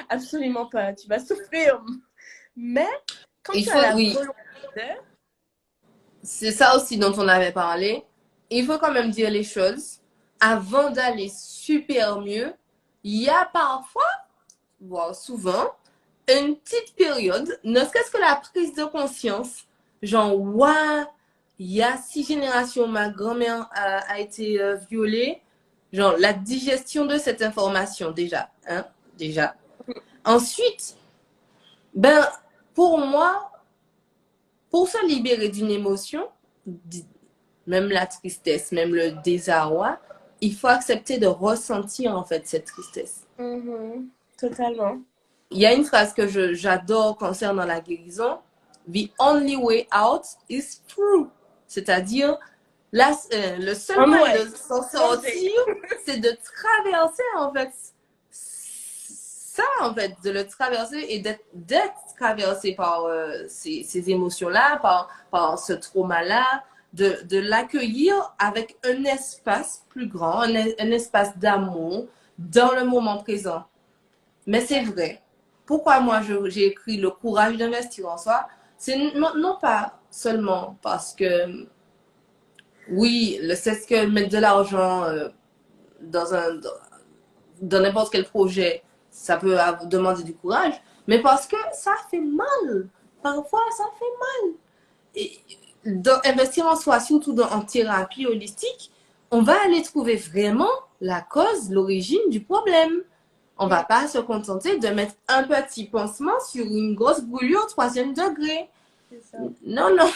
Absolument pas. Tu vas souffrir. Mais quand Il tu faut, as la oui, volonté, c'est ça aussi dont on avait parlé. Il faut quand même dire les choses. Avant d'aller super mieux, il y a parfois, voire souvent, une petite période, ne serait-ce que la prise de conscience, genre, waouh, il y a 6 générations, ma grand-mère a été violée, genre, la digestion de cette information, déjà, hein, déjà. Ensuite, ben, pour moi, pour se libérer d'une émotion, même la tristesse, même le désarroi, il faut accepter de ressentir, en fait, cette tristesse. totalement. Il y a une phrase que j'adore concernant la guérison. The only way out is through. C'est-à-dire, le seul moyen de s'en sortir, c'est de traverser, en fait, ça, en fait, de le traverser et d'être traversé par ces émotions-là, par ce trauma-là, de l'accueillir avec un espace plus grand, un espace d'amour dans le moment présent. Mais c'est vrai. Pourquoi moi j'ai écrit le courage d'investir en soi? C'est non pas seulement parce que, oui, c'est ce que mettre de l'argent dans dans n'importe quel projet, ça peut demander du courage, mais parce que ça fait mal. Parfois, ça fait mal. Et investir en soi, surtout en thérapie holistique, on va aller trouver vraiment la cause, l'origine du problème. On ne va pas se contenter de mettre un petit pansement sur une grosse brûlure 3e degré. Non, non.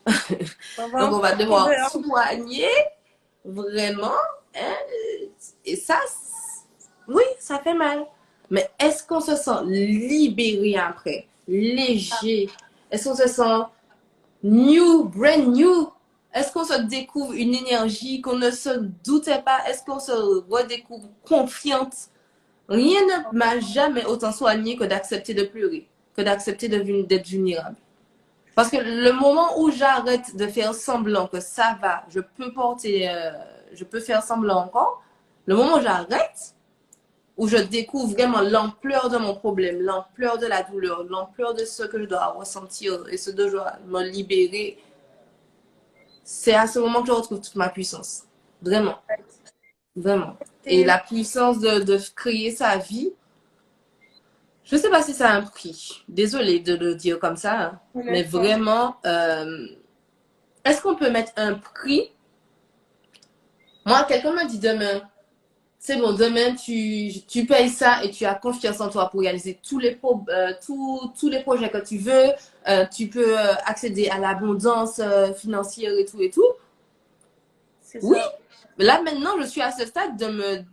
Donc, on va devoir soigner vraiment. Hein, et ça, oui, ça fait mal. Mais est-ce qu'on se sent libéré après? Léger? Est-ce qu'on se sent brand new? Est-ce qu'on se découvre une énergie qu'on ne se doutait pas? Est-ce qu'on se redécouvre confiante? Rien ne m'a jamais autant soigné que d'accepter de pleurer, que d'accepter d'être vulnérable. Parce que le moment où j'arrête de faire semblant que ça va, je peux faire semblant encore, le moment où j'arrête, où je découvre vraiment l'ampleur de mon problème, l'ampleur de la douleur, l'ampleur de ce que je dois ressentir et ce dont je dois me libérer, c'est à ce moment que je retrouve toute ma puissance. Vraiment. Vraiment. Et la puissance de créer sa vie, je ne sais pas si ça a un prix. Désolée de le dire comme ça, hein. Mais vraiment, est-ce qu'on peut mettre un prix? Moi, quelqu'un m'a dit demain, c'est bon, demain, tu payes ça et tu as confiance en toi pour réaliser tous les projets que tu veux. Tu peux accéder à l'abondance financière et tout et tout. Oui. Là, maintenant, je suis à ce stade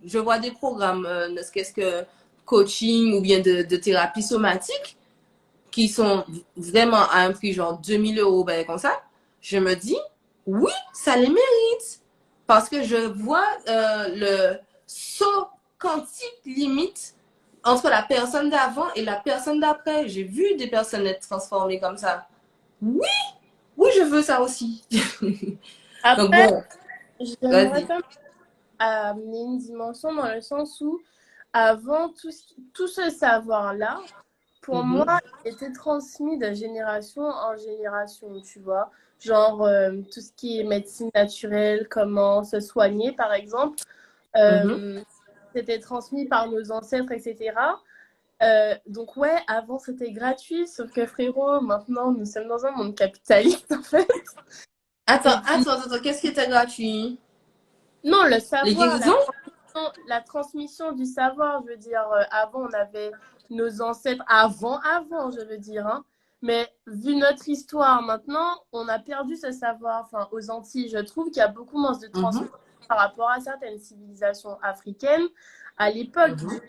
je vois des programmes, ne serait-ce que coaching ou bien de thérapie somatique qui sont vraiment à un prix genre 2 000 €, ben, comme ça. Je me dis, oui, ça les mérite. Parce que je vois le saut quantique limite entre la personne d'avant et la personne d'après. J'ai vu des personnes être transformées comme ça. Oui, oui, je veux ça aussi. Donc Après, bon, j'aimerais vas-y. quand même amener une dimension dans le sens où, avant, tout ce savoir-là, pour moi, Mhm, il était transmis de génération en génération, tu vois. Genre, tout ce qui est médecine naturelle, comment se soigner, par exemple, mhm. euh, c'était transmis par nos ancêtres, etc. Donc, ouais, avant, c'était gratuit, sauf que, frérot, maintenant, nous sommes dans un monde capitaliste, en fait. Et Attends, puis, attends, attends, qu'est-ce qui était gratuit? non, le Les savoir, guérisons? la transmission du savoir, je veux dire, avant, on avait nos ancêtres, avant, je veux dire, hein. Mais vu notre histoire maintenant, on a perdu ce savoir. Enfin, aux Antilles, je trouve qu'il y a beaucoup moins de Mhm, transmission par rapport à certaines civilisations africaines à l'époque mhm, du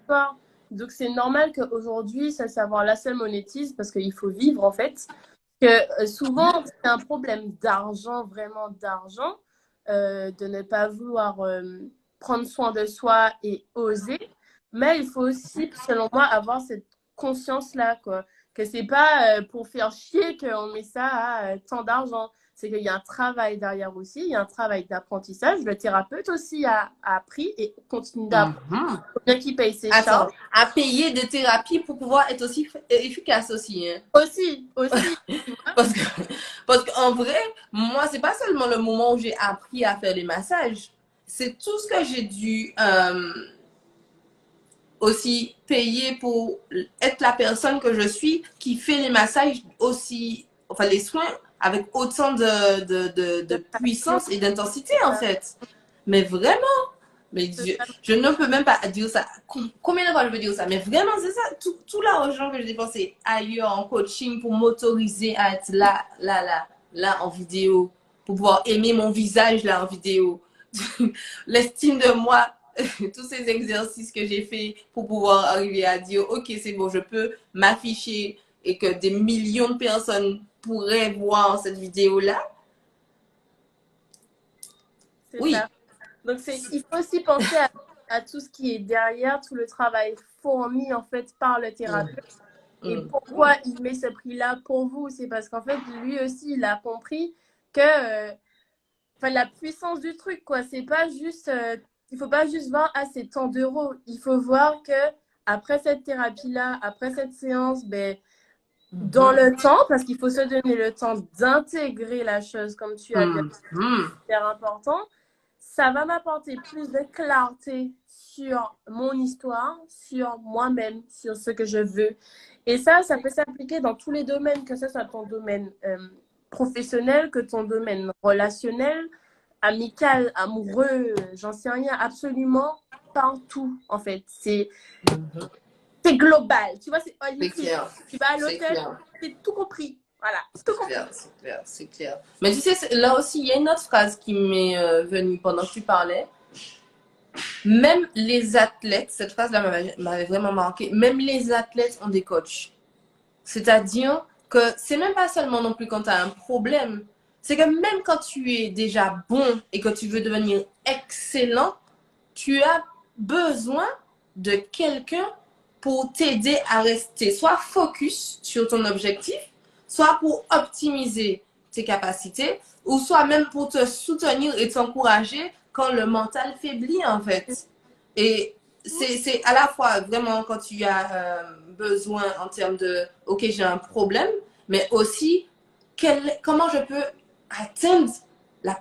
savoir. Donc, c'est normal qu'aujourd'hui, ce savoir-là se monétise parce qu'il faut vivre, en fait. Que souvent, c'est un problème d'argent, vraiment d'argent, de ne pas vouloir prendre soin de soi et oser. Mais il faut aussi, selon moi, avoir cette conscience-là, quoi. Que c'est pas pour faire chier qu'on met ça à tant d'argent. C'est qu'il y a un travail derrière aussi, il y a un travail d'apprentissage. Le thérapeute aussi a appris et continue d'apprendre. mhm. Il faut bien qu'il paye ses Attends, charges. à payer des thérapies pour pouvoir être aussi efficace aussi, hein. Aussi, tu vois. Parce que, parce qu'en vrai, moi, c'est pas seulement le moment où j'ai appris à faire les massages, c'est tout ce que j'ai dû aussi payer pour être la personne que je suis qui fait les massages aussi, enfin les soins avec autant de puissance et d'intensité en fait. Mais vraiment, mais je ne peux même pas dire ça. Combien de fois je peux dire ça? Mais vraiment, c'est ça. Tout l'argent que j'ai dépensé ailleurs en coaching pour m'autoriser à être là en vidéo, pour pouvoir aimer mon visage là en vidéo. L'estime de moi, tous ces exercices que j'ai fait pour pouvoir arriver à dire, ok, c'est bon, je peux m'afficher et que des millions de personnes pourraient voir cette vidéo-là. C'est Oui. ça. Donc, il faut aussi penser à tout ce qui est derrière, tout le travail fourni en fait par le thérapeute. Et Mm. pourquoi il met ce prix-là pour vous? C'est parce qu'en fait, lui aussi, il a compris que enfin, la puissance du truc, quoi. C'est pas juste, il faut pas juste voir, ah, c'est tant d'euros. Il faut voir que après cette thérapie-là, après cette séance, ben, dans Mhm. le temps, parce qu'il faut se donner le temps d'intégrer la chose, comme tu as bien Mm. Mm. super important, ça va m'apporter plus de clarté sur mon histoire, sur moi-même, sur ce que je veux. Et ça peut s'appliquer dans tous les domaines, que ce soit ton domaine professionnel, que ton domaine relationnel, amical, amoureux, j'en sais rien, absolument partout, en fait. Mhm. C'est global, tu vois, c'est C'est holistique. clair. Tu vas à C'est l'hôtel, clair. c'est tout compris. Voilà, c'est tout C'est compris. clair, c'est clair, c'est clair. Mais tu sais, là aussi, il y a une autre phrase qui m'est venue pendant que tu parlais. Même les athlètes, cette phrase-là m'avait vraiment marqué, même les athlètes ont des coachs. C'est-à-dire que c'est même pas seulement non plus quand tu as un problème, c'est que même quand tu es déjà bon et que tu veux devenir excellent, tu as besoin de quelqu'un pour t'aider à rester soit focus sur ton objectif, soit pour optimiser tes capacités, ou soit même pour te soutenir et t'encourager quand le mental faiblit en fait. Et c'est à la fois vraiment quand tu as besoin en termes de, ok, j'ai un problème, mais aussi comment je peux atteindre ma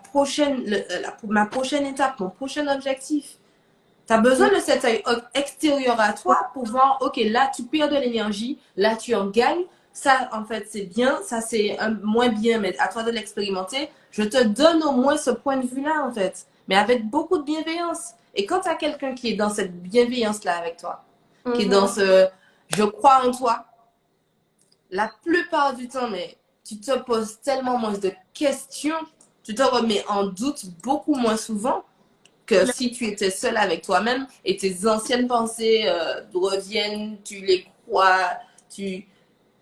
prochaine étape, mon prochain objectif. Tu as besoin de cet œil extérieur à toi pour voir, ok, là, tu perds de l'énergie, là, tu en gagnes. Ça, en fait, c'est bien, ça, c'est moins bien, mais à toi de l'expérimenter. Je te donne au moins ce point de vue-là, en fait, mais avec beaucoup de bienveillance. Et quand tu as quelqu'un qui est dans cette bienveillance-là avec toi, qui est dans Mhm. ce je crois en toi, la plupart du temps, mais tu te poses tellement moins de questions, tu te remets en doute beaucoup moins souvent que si tu étais seul avec toi-même et tes anciennes pensées reviennent, tu les crois, tu...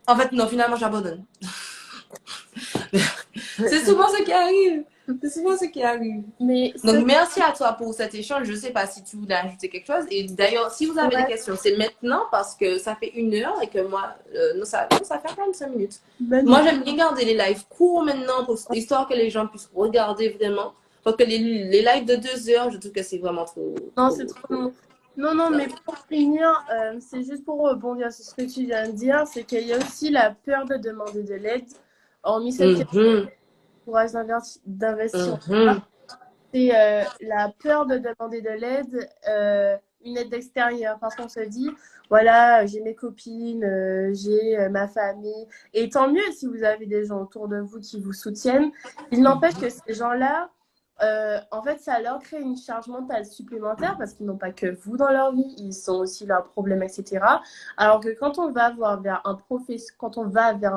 En fait, non, finalement, j'abandonne. C'est souvent ce qui arrive. C'est souvent ce qui arrive. Mais Donc, merci à toi pour cet échange. Je ne sais pas si tu voulais ajouter quelque chose. Et d'ailleurs, si vous avez des questions, c'est maintenant parce que ça fait 1 heure et que moi, non, ça fait 45 minutes. Moi, j'aime bien garder les lives courts maintenant pour histoire que les gens puissent regarder vraiment. Parce que les lives de 2 heures, je trouve que c'est vraiment trop. Non, c'est trop long. Non, mais pour finir, c'est juste pour rebondir sur ce que tu viens de dire, c'est qu'il y a aussi la peur de demander de l'aide. Hormis celle qui a le courage d'investir. C'est la peur de demander de l'aide, une aide extérieure, parce qu'on se dit, voilà, j'ai mes copines, j'ai ma famille, et tant mieux si vous avez des gens autour de vous qui vous soutiennent. Il n'empêche que ces gens-là, en fait, ça leur crée une charge mentale supplémentaire parce qu'ils n'ont pas que vous dans leur vie, ils ont aussi leurs problèmes, etc. Alors que quand on va vers un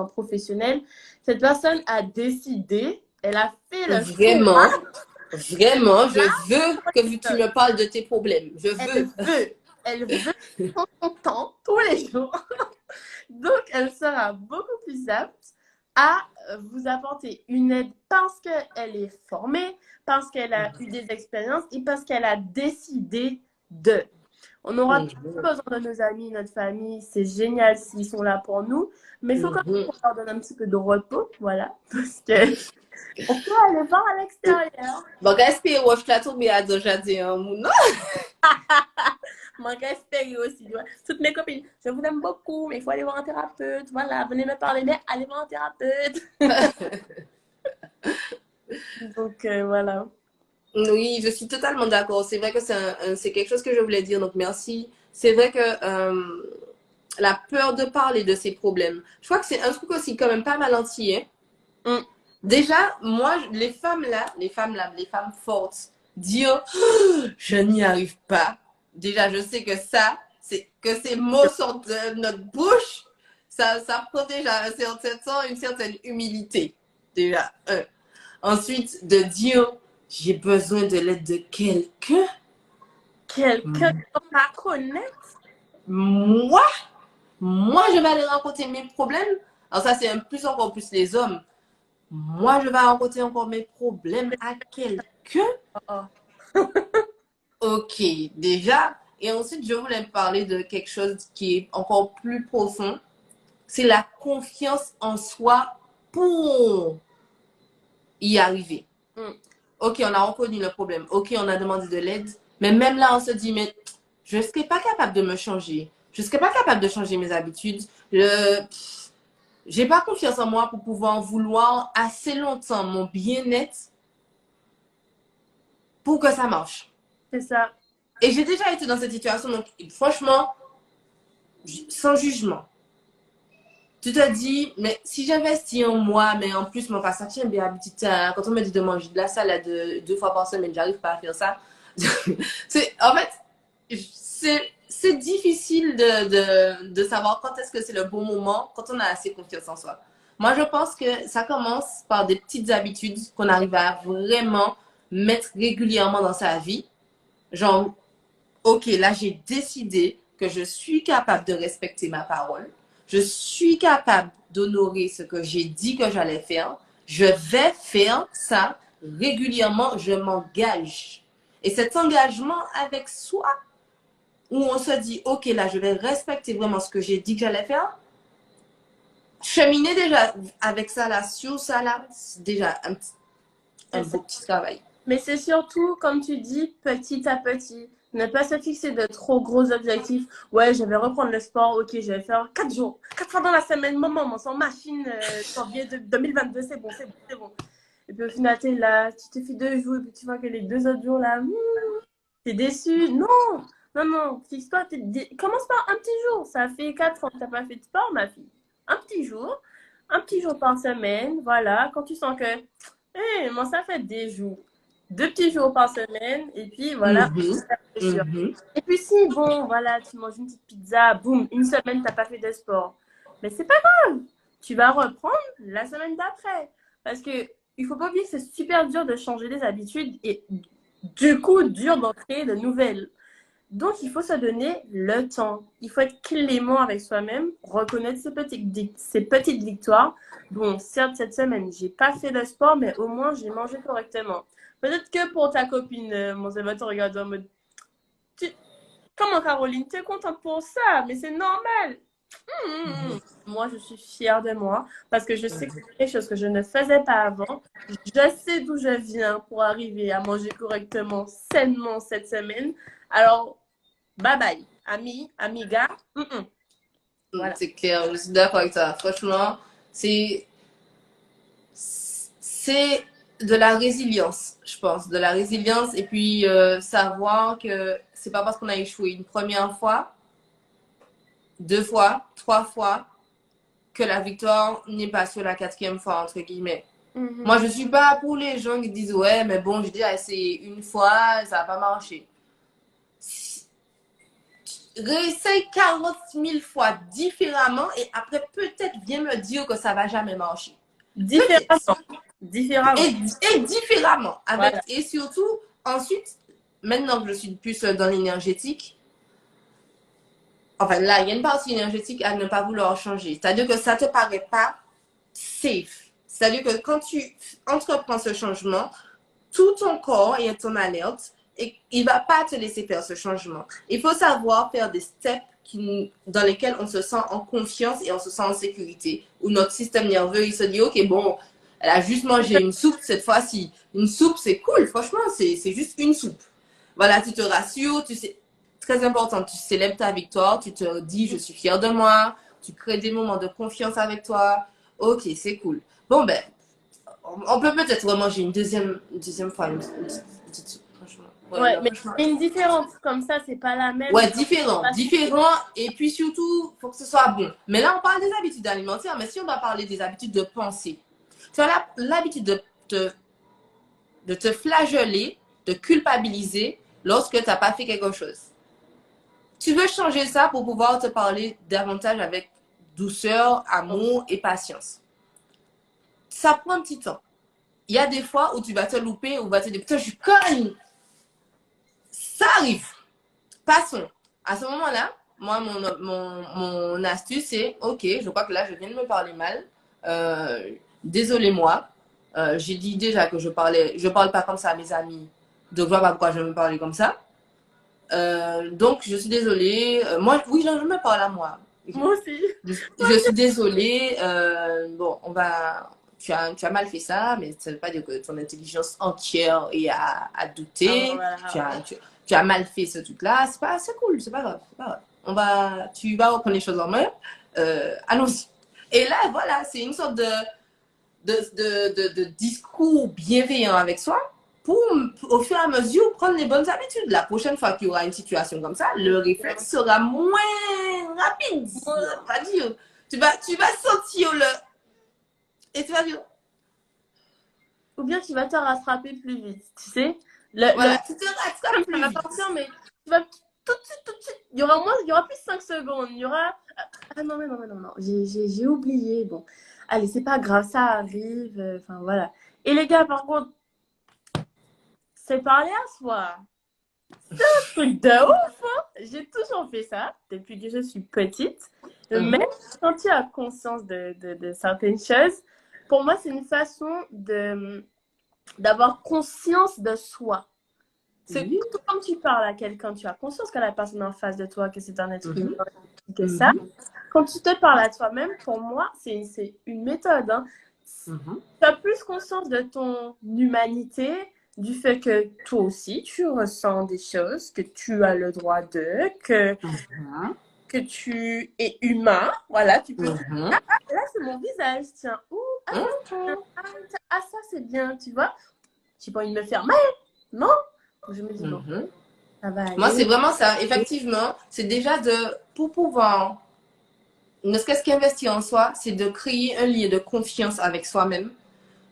professionnel, cette personne a décidé, elle a fait le Vraiment, vraiment, je veux que tu me parles de tes problèmes. Elle veut son temps tous les jours. Donc, elle sera beaucoup plus apte à vous apporter une aide parce qu'elle est formée, parce qu'elle a eu des expériences et parce qu'elle a décidé de. On aura besoin de nos amis, notre famille. C'est génial s'ils sont là pour nous. Mais il faut quand même qu'on leur donne un petit peu de repos. Voilà. Parce que on peut aller voir à l'extérieur. Bon, respire, je t'ai trouvé à Dojadi, non? Moi, j'espère aussi. Toutes mes copines, je vous aime beaucoup, mais il faut aller voir un thérapeute. Voilà, venez me parler, mais allez voir un thérapeute. Donc, voilà. Oui, je suis totalement d'accord. C'est vrai que c'est quelque chose que je voulais dire, donc merci. C'est vrai que la peur de parler de ses problèmes, je crois que c'est un truc aussi quand même pas mal antillais. Déjà, moi, les femmes fortes, dire je n'y arrive pas. Déjà, je sais que ces mots sortent de notre bouche, ça prend déjà une certaine humilité. Déjà, ensuite, de dire j'ai besoin de l'aide de quelqu'un. Quelqu'un qu'on va connaître. Moi, je vais aller rencontrer mes problèmes. Alors ça, c'est encore plus les hommes. Moi, je vais rencontrer encore mes problèmes à quelqu'un. Ok, déjà. Et ensuite, je voulais parler de quelque chose qui est encore plus profond. C'est la confiance en soi pour y arriver. Ok, on a reconnu le problème. Ok, on a demandé de l'aide. Mais même là, on se dit, mais je ne serais pas capable de me changer. Je ne serais pas capable de changer mes habitudes. J'ai pas confiance en moi pour pouvoir vouloir assez longtemps mon bien-être pour que ça marche. C'est ça. Et j'ai déjà été dans cette situation, donc franchement, sans jugement. Tu te dis, mais si j'investis en moi, mais en plus, mon passage tient bien habitude, quand on me dit de manger de la salade 2 fois par semaine, j'arrive pas à faire ça. En fait, c'est difficile de savoir quand est-ce que c'est le bon moment, quand on a assez confiance en soi. Moi, je pense que ça commence par des petites habitudes qu'on arrive à vraiment mettre régulièrement dans sa vie. Genre, ok, là, j'ai décidé que je suis capable de respecter ma parole. Je suis capable d'honorer ce que j'ai dit que j'allais faire. Je vais faire ça régulièrement. Je m'engage. Et cet engagement avec soi, où on se dit, ok, là, je vais respecter vraiment ce que j'ai dit que j'allais faire. Cheminer déjà avec ça là, sur ça là, c'est déjà un beau petit travail. Mais c'est surtout, comme tu dis, petit à petit. Ne pas se fixer de trop gros objectifs. Ouais, je vais reprendre le sport. Ok, je vais faire 4 jours. 4 fois dans la semaine. Maman, sans machine, janvier 2022, c'est bon. Et puis au final, tu es là, tu te fais 2 jours. Et puis tu vois que les 2 autres jours là, t'es déçu. Non. Fixe-toi. Commence par un petit jour. Ça fait 4 ans que tu n'as pas fait de sport, ma fille. Un petit jour par semaine. Voilà. Quand tu sens que, moi, ça fait des jours. 2 petits jours par semaine, et puis voilà. Et puis si, bon, voilà, tu manges une petite pizza, boum, une semaine, tu n'as pas fait de sport. Mais c'est pas grave, tu vas reprendre la semaine d'après. Parce que il faut pas oublier que c'est super dur de changer des habitudes et du coup, dur d'en créer de nouvelles. Donc, il faut se donner le temps. Il faut être clément avec soi-même, reconnaître ses petites victoires. Bon, certes, cette semaine, j'ai pas fait de sport, mais au moins, j'ai mangé correctement. Peut-être que pour ta copine, mon va te regarder en mode, comment Caroline, tu es contente pour ça, mais c'est normal. Moi, je suis fière de moi parce que je sais que c'est quelque chose que je ne faisais pas avant. Je sais d'où je viens pour arriver à manger correctement, sainement cette semaine. Alors, bye bye, ami, amiga. Voilà. C'est clair, je suis d'accord avec toi. Franchement, c'est de la résilience, je pense. De la résilience et puis savoir que c'est pas parce qu'on a échoué une première fois, 2 fois, 3 fois, que la victoire n'est pas sur la 4e fois, entre guillemets. Moi, je suis pas pour les gens qui disent ouais, mais bon, je dis essayé une fois, ça n'a pas marché. Réessaye 40 000 fois différemment et après peut-être viens me dire que ça va jamais marcher. Différemment. Et différemment. Avec, voilà. Et surtout, ensuite, maintenant que je suis plus dans l'énergétique, enfin là, il y a une partie énergétique à ne pas vouloir changer. C'est-à-dire que ça ne te paraît pas safe. C'est-à-dire que quand tu entreprends ce changement, tout ton corps est en alerte et il ne va pas te laisser faire ce changement. Il faut savoir faire des steps dans lesquels on se sent en confiance et on se sent en sécurité. Où notre système nerveux, il se dit, ok, bon, elle a juste mangé une soupe cette fois-ci. Une soupe, c'est cool, franchement, c'est juste une soupe. Voilà, tu te rassures, tu sais, très important, tu célèbres ta victoire, tu te dis, je suis fière de moi, tu crées des moments de confiance avec toi. Ok, c'est cool. Bon, ben, on peut peut-être remanger une deuxième fois, une petite soupe, franchement. Ouais, mais une différente, comme ça, c'est pas la même. Ouais, différent, et puis surtout, faut que ce soit bon. Mais là, on parle des habitudes alimentaires, mais si on va parler des habitudes de pensée, tu as l'habitude de te flageller, de culpabiliser lorsque tu n'as pas fait quelque chose. Tu veux changer ça pour pouvoir te parler davantage avec douceur, amour et patience. Ça prend un petit temps. Il y a des fois où tu vas te louper, où tu vas te dire, putain, je suis conne. Ça arrive. Passons. À ce moment-là, moi, mon astuce, c'est, ok, je crois que là, je viens de me parler mal. Désolé-moi. J'ai dit déjà que je parle pas comme ça à mes amis. Donc, je vois pas pourquoi je me parlais comme ça. Donc, je suis désolée. Moi, oui, je me parle à moi. Moi aussi. Je suis désolée. Bon, tu as mal fait ça, mais ça ne veut pas dire que ton intelligence entière est à douter. Tu as mal fait ce truc-là. C'est cool, c'est pas grave. Tu vas reprendre les choses en main. Allons-y. Et là, voilà, c'est une sorte de discours bienveillant avec soi pour, au fur et à mesure, prendre les bonnes habitudes. La prochaine fois qu'il y aura une situation comme ça, le réflexe sera moins rapide. Pas dire. Tu vas sentir le... Et tu vas dire... Ou bien tu vas te rattraper plus vite, tu sais. Voilà, tu te rattrapes plus vite. Attention, mais tu vas tout de suite. Il y aura plus 5 secondes. Il y aura... Ah non, j'ai oublié. Bon, allez, c'est pas grave, ça arrive. Enfin, voilà. Et les gars, par contre, c'est parler à soi. C'est un truc de ouf, hein. J'ai toujours fait ça depuis que je suis petite. Mais quand tu as conscience de certaines choses, pour moi, c'est une façon d'avoir conscience de soi. C'est tout comme tu parles à quelqu'un, tu as conscience que la personne en face de toi, que c'est un être humain, que ça. Quand tu te parles à toi-même, pour moi, c'est une méthode. Hein. Tu as plus conscience de ton humanité, du fait que toi aussi, tu ressens des choses, que tu as le droit de, que tu es humain. Voilà, tu peux... là, c'est mon visage, tiens. Ça, c'est bien, tu vois. J'ai pas envie de me faire mal, non? Je me dis, bon, ça va aller. Moi, c'est vraiment ça. Effectivement, c'est déjà pour pouvoir, ne serait-ce qu'investir en soi, c'est de créer un lien de confiance avec soi-même,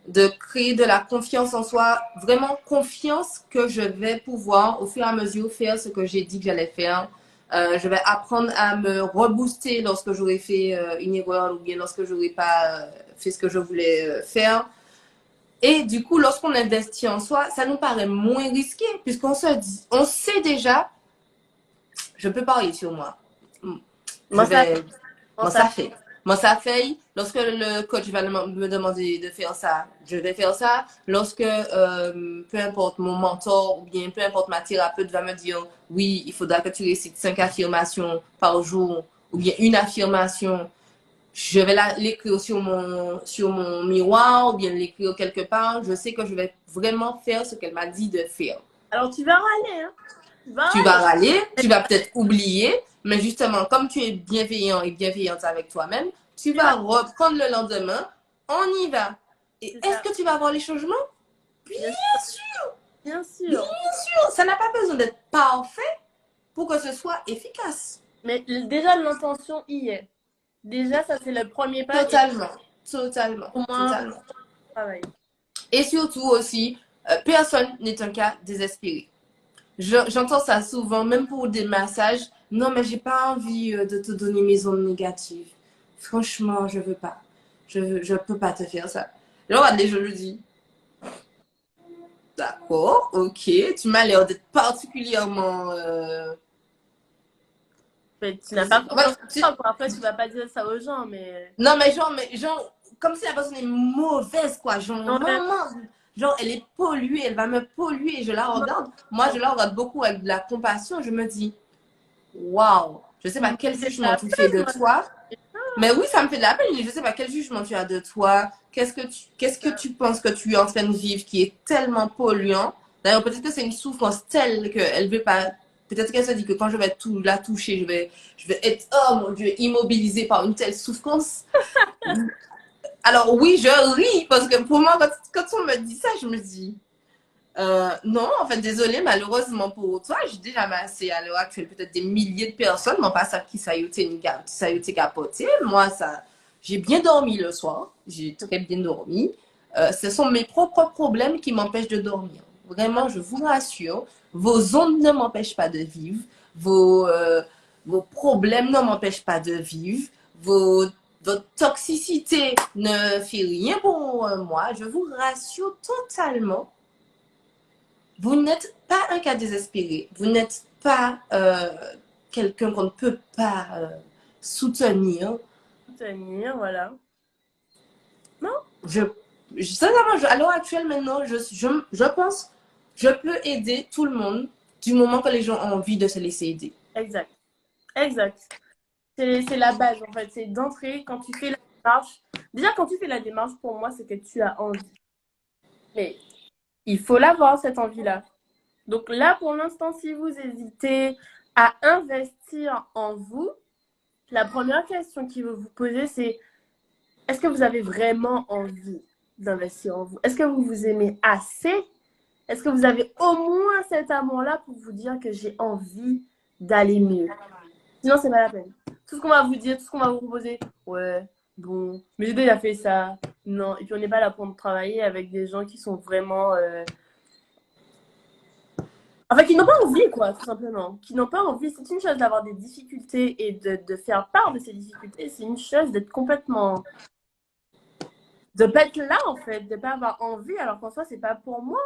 de créer de la confiance en soi, vraiment confiance que je vais pouvoir, au fur et à mesure, faire ce que j'ai dit que j'allais faire. Je vais apprendre à me rebooster lorsque j'aurai fait une erreur ou bien lorsque j'aurai pas fait ce que je voulais faire. Et du coup, lorsqu'on investit en soi, ça nous paraît moins risqué puisqu'on on sait déjà je peux parler sur moi. Je Moi, ça, vais, moi, moi, ça, ça fait. Moi, ça fait. Lorsque le coach va me demander de faire ça, je vais faire ça. Lorsque, peu importe mon mentor ou bien peu importe ma thérapeute va me dire, oui, il faudra que tu récites 5 affirmations par jour ou bien une affirmation, je vais l'écrire sur mon miroir ou bien l'écrire quelque part. Je sais que je vais vraiment faire ce qu'elle m'a dit de faire. alors tu vas râler, hein. Tu vas Tu vas râler. râler, tu vas peut-être oublier, mais justement, comme tu es bienveillant et bienveillante avec toi-même, tu Tu vas, vas reprendre le lendemain, on y va. Et c'est est-ce ça. que tu vas avoir les changements? Bien Bien sûr. sûr, Bien bien sûr. sûr. Ça n'a pas besoin d'être parfait pour que ce soit efficace. Mais déjà, l'intention y est. Déjà, ça, c'est le premier pas et Totalement, totalement, au moins, totalement. travail. Et surtout aussi, personne n'est un cas désespéré. J'entends ça souvent, même pour des massages. Non, mais j'ai pas envie de te donner mes ondes négatives. Franchement, je veux pas. Je peux pas te faire ça. Là, regardez, je le dis. D'accord, ok. Tu m'as l'air d'être particulièrement. Mais tu n'as pas Ouais, confiance en toi, quoi. Après, tu vas pas dire ça aux gens, mais non, mais genre, comme si la personne est mauvaise, quoi. Genre, ouais, maman, genre, elle est polluée, elle va me polluer. Et je la regarde. Moi, je la regarde beaucoup avec de la compassion. Je me dis, waouh, je sais tu pas me quel faisais de jugement la tu fais peine, de moi. toi. Mais oui, ça me fait de la peine. Je sais pas quel jugement tu as de toi. Qu'est-ce que tu penses que tu es en train de vivre qui est tellement polluant. D'ailleurs, peut-être que c'est une souffrance telle qu'elle veut pas. Peut-être qu'elle se dit que quand je vais la toucher, je vais être, oh mon Dieu, immobilisée par une telle souffrance. Alors oui, je ris parce que pour moi, quand on me dit ça, je me dis, non, en fait, désolé, malheureusement pour toi, j'ai déjà massé à l'heure actuelle peut-être des milliers de personnes, mais pas ça qui ça a été capoté. Moi, ça, j'ai bien dormi le soir, j'ai très bien dormi. Ce sont mes propres problèmes qui m'empêchent de dormir. Vraiment, je vous rassure, vos ondes ne m'empêchent pas de vivre, vos problèmes ne m'empêchent pas de vivre, votre toxicité ne fait rien pour moi. Je vous rassure totalement. Vous n'êtes pas un cas désespéré. Vous n'êtes pas quelqu'un qu'on ne peut pas soutenir. Tenir, voilà. Non, Je, sincèrement, à l'heure actuelle, maintenant, je pense je peux aider tout le monde du moment que les gens ont envie de se laisser aider. exact. Exact. C'est la base, en fait. C'est d'entrer quand tu fais la démarche. Déjà, quand tu fais la démarche, pour moi, c'est que tu as envie. Mais il faut l'avoir, cette envie-là. Donc là, pour l'instant, si vous hésitez à investir en vous, la première question qu'il veut vous poser, c'est est-ce que vous avez vraiment envie d'investir en vous? Est-ce que vous vous aimez assez? Est-ce que vous avez au moins cet amour-là pour vous dire que j'ai envie d'aller mieux? Sinon, c'est pas la peine. Tout ce qu'on va vous dire, tout ce qu'on va vous proposer, ouais, bon, mais j'ai déjà fait ça. Non, et puis on n'est pas là pour travailler avec des gens qui sont vraiment enfin, qui n'ont pas envie, quoi, tout simplement. Qui n'ont pas envie. C'est une chose d'avoir des difficultés et de faire part de ces difficultés. C'est une chose d'être complètement. De pas être là, en fait. De pas avoir envie, alors qu'en soi, c'est pas pour moi.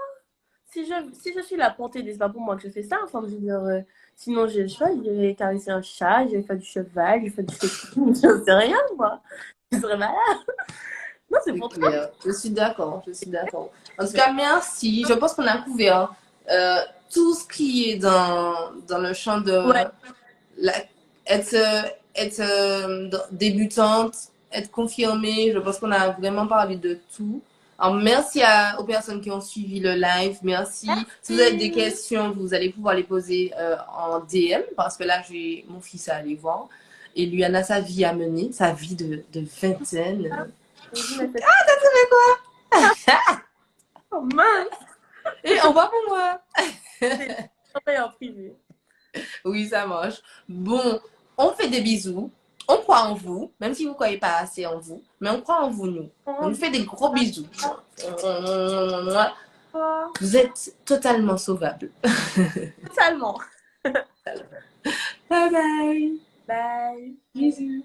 Si je suis là pour t'aider, c'est pas pour moi que je fais ça. Enfin, je veux dire, sinon, je sais pas, j'irais caresser un chat, j'irais faire du cheval, j'irais faire du footing, je sais rien, moi. Je serais malade. Non, c'est C'est pour toi. clair. Je suis d'accord, je suis d'accord. En tout cas, merci. Je pense qu'on a couvert tout ce qui est dans le champ de Ouais, la, être, être débutante, être confirmée. Je pense qu'on a vraiment parlé de tout. Alors, merci aux personnes qui ont suivi le live. Merci. Si vous avez des merci. questions, vous allez pouvoir les poser en DM parce que là, j'ai mon fils à aller voir. Et lui en a sa vie à mener, sa vie de vingtaine. Oh mince! Et au revoir pour moi. C'est en privé. Oui, ça marche. Bon, on fait des bisous. On croit en vous, même si vous ne croyez pas assez en vous, mais on croit en vous, nous. On nous fait des gros bisous. Vous êtes totalement sauvables. Totalement. Bye bye. Bye. Bisous.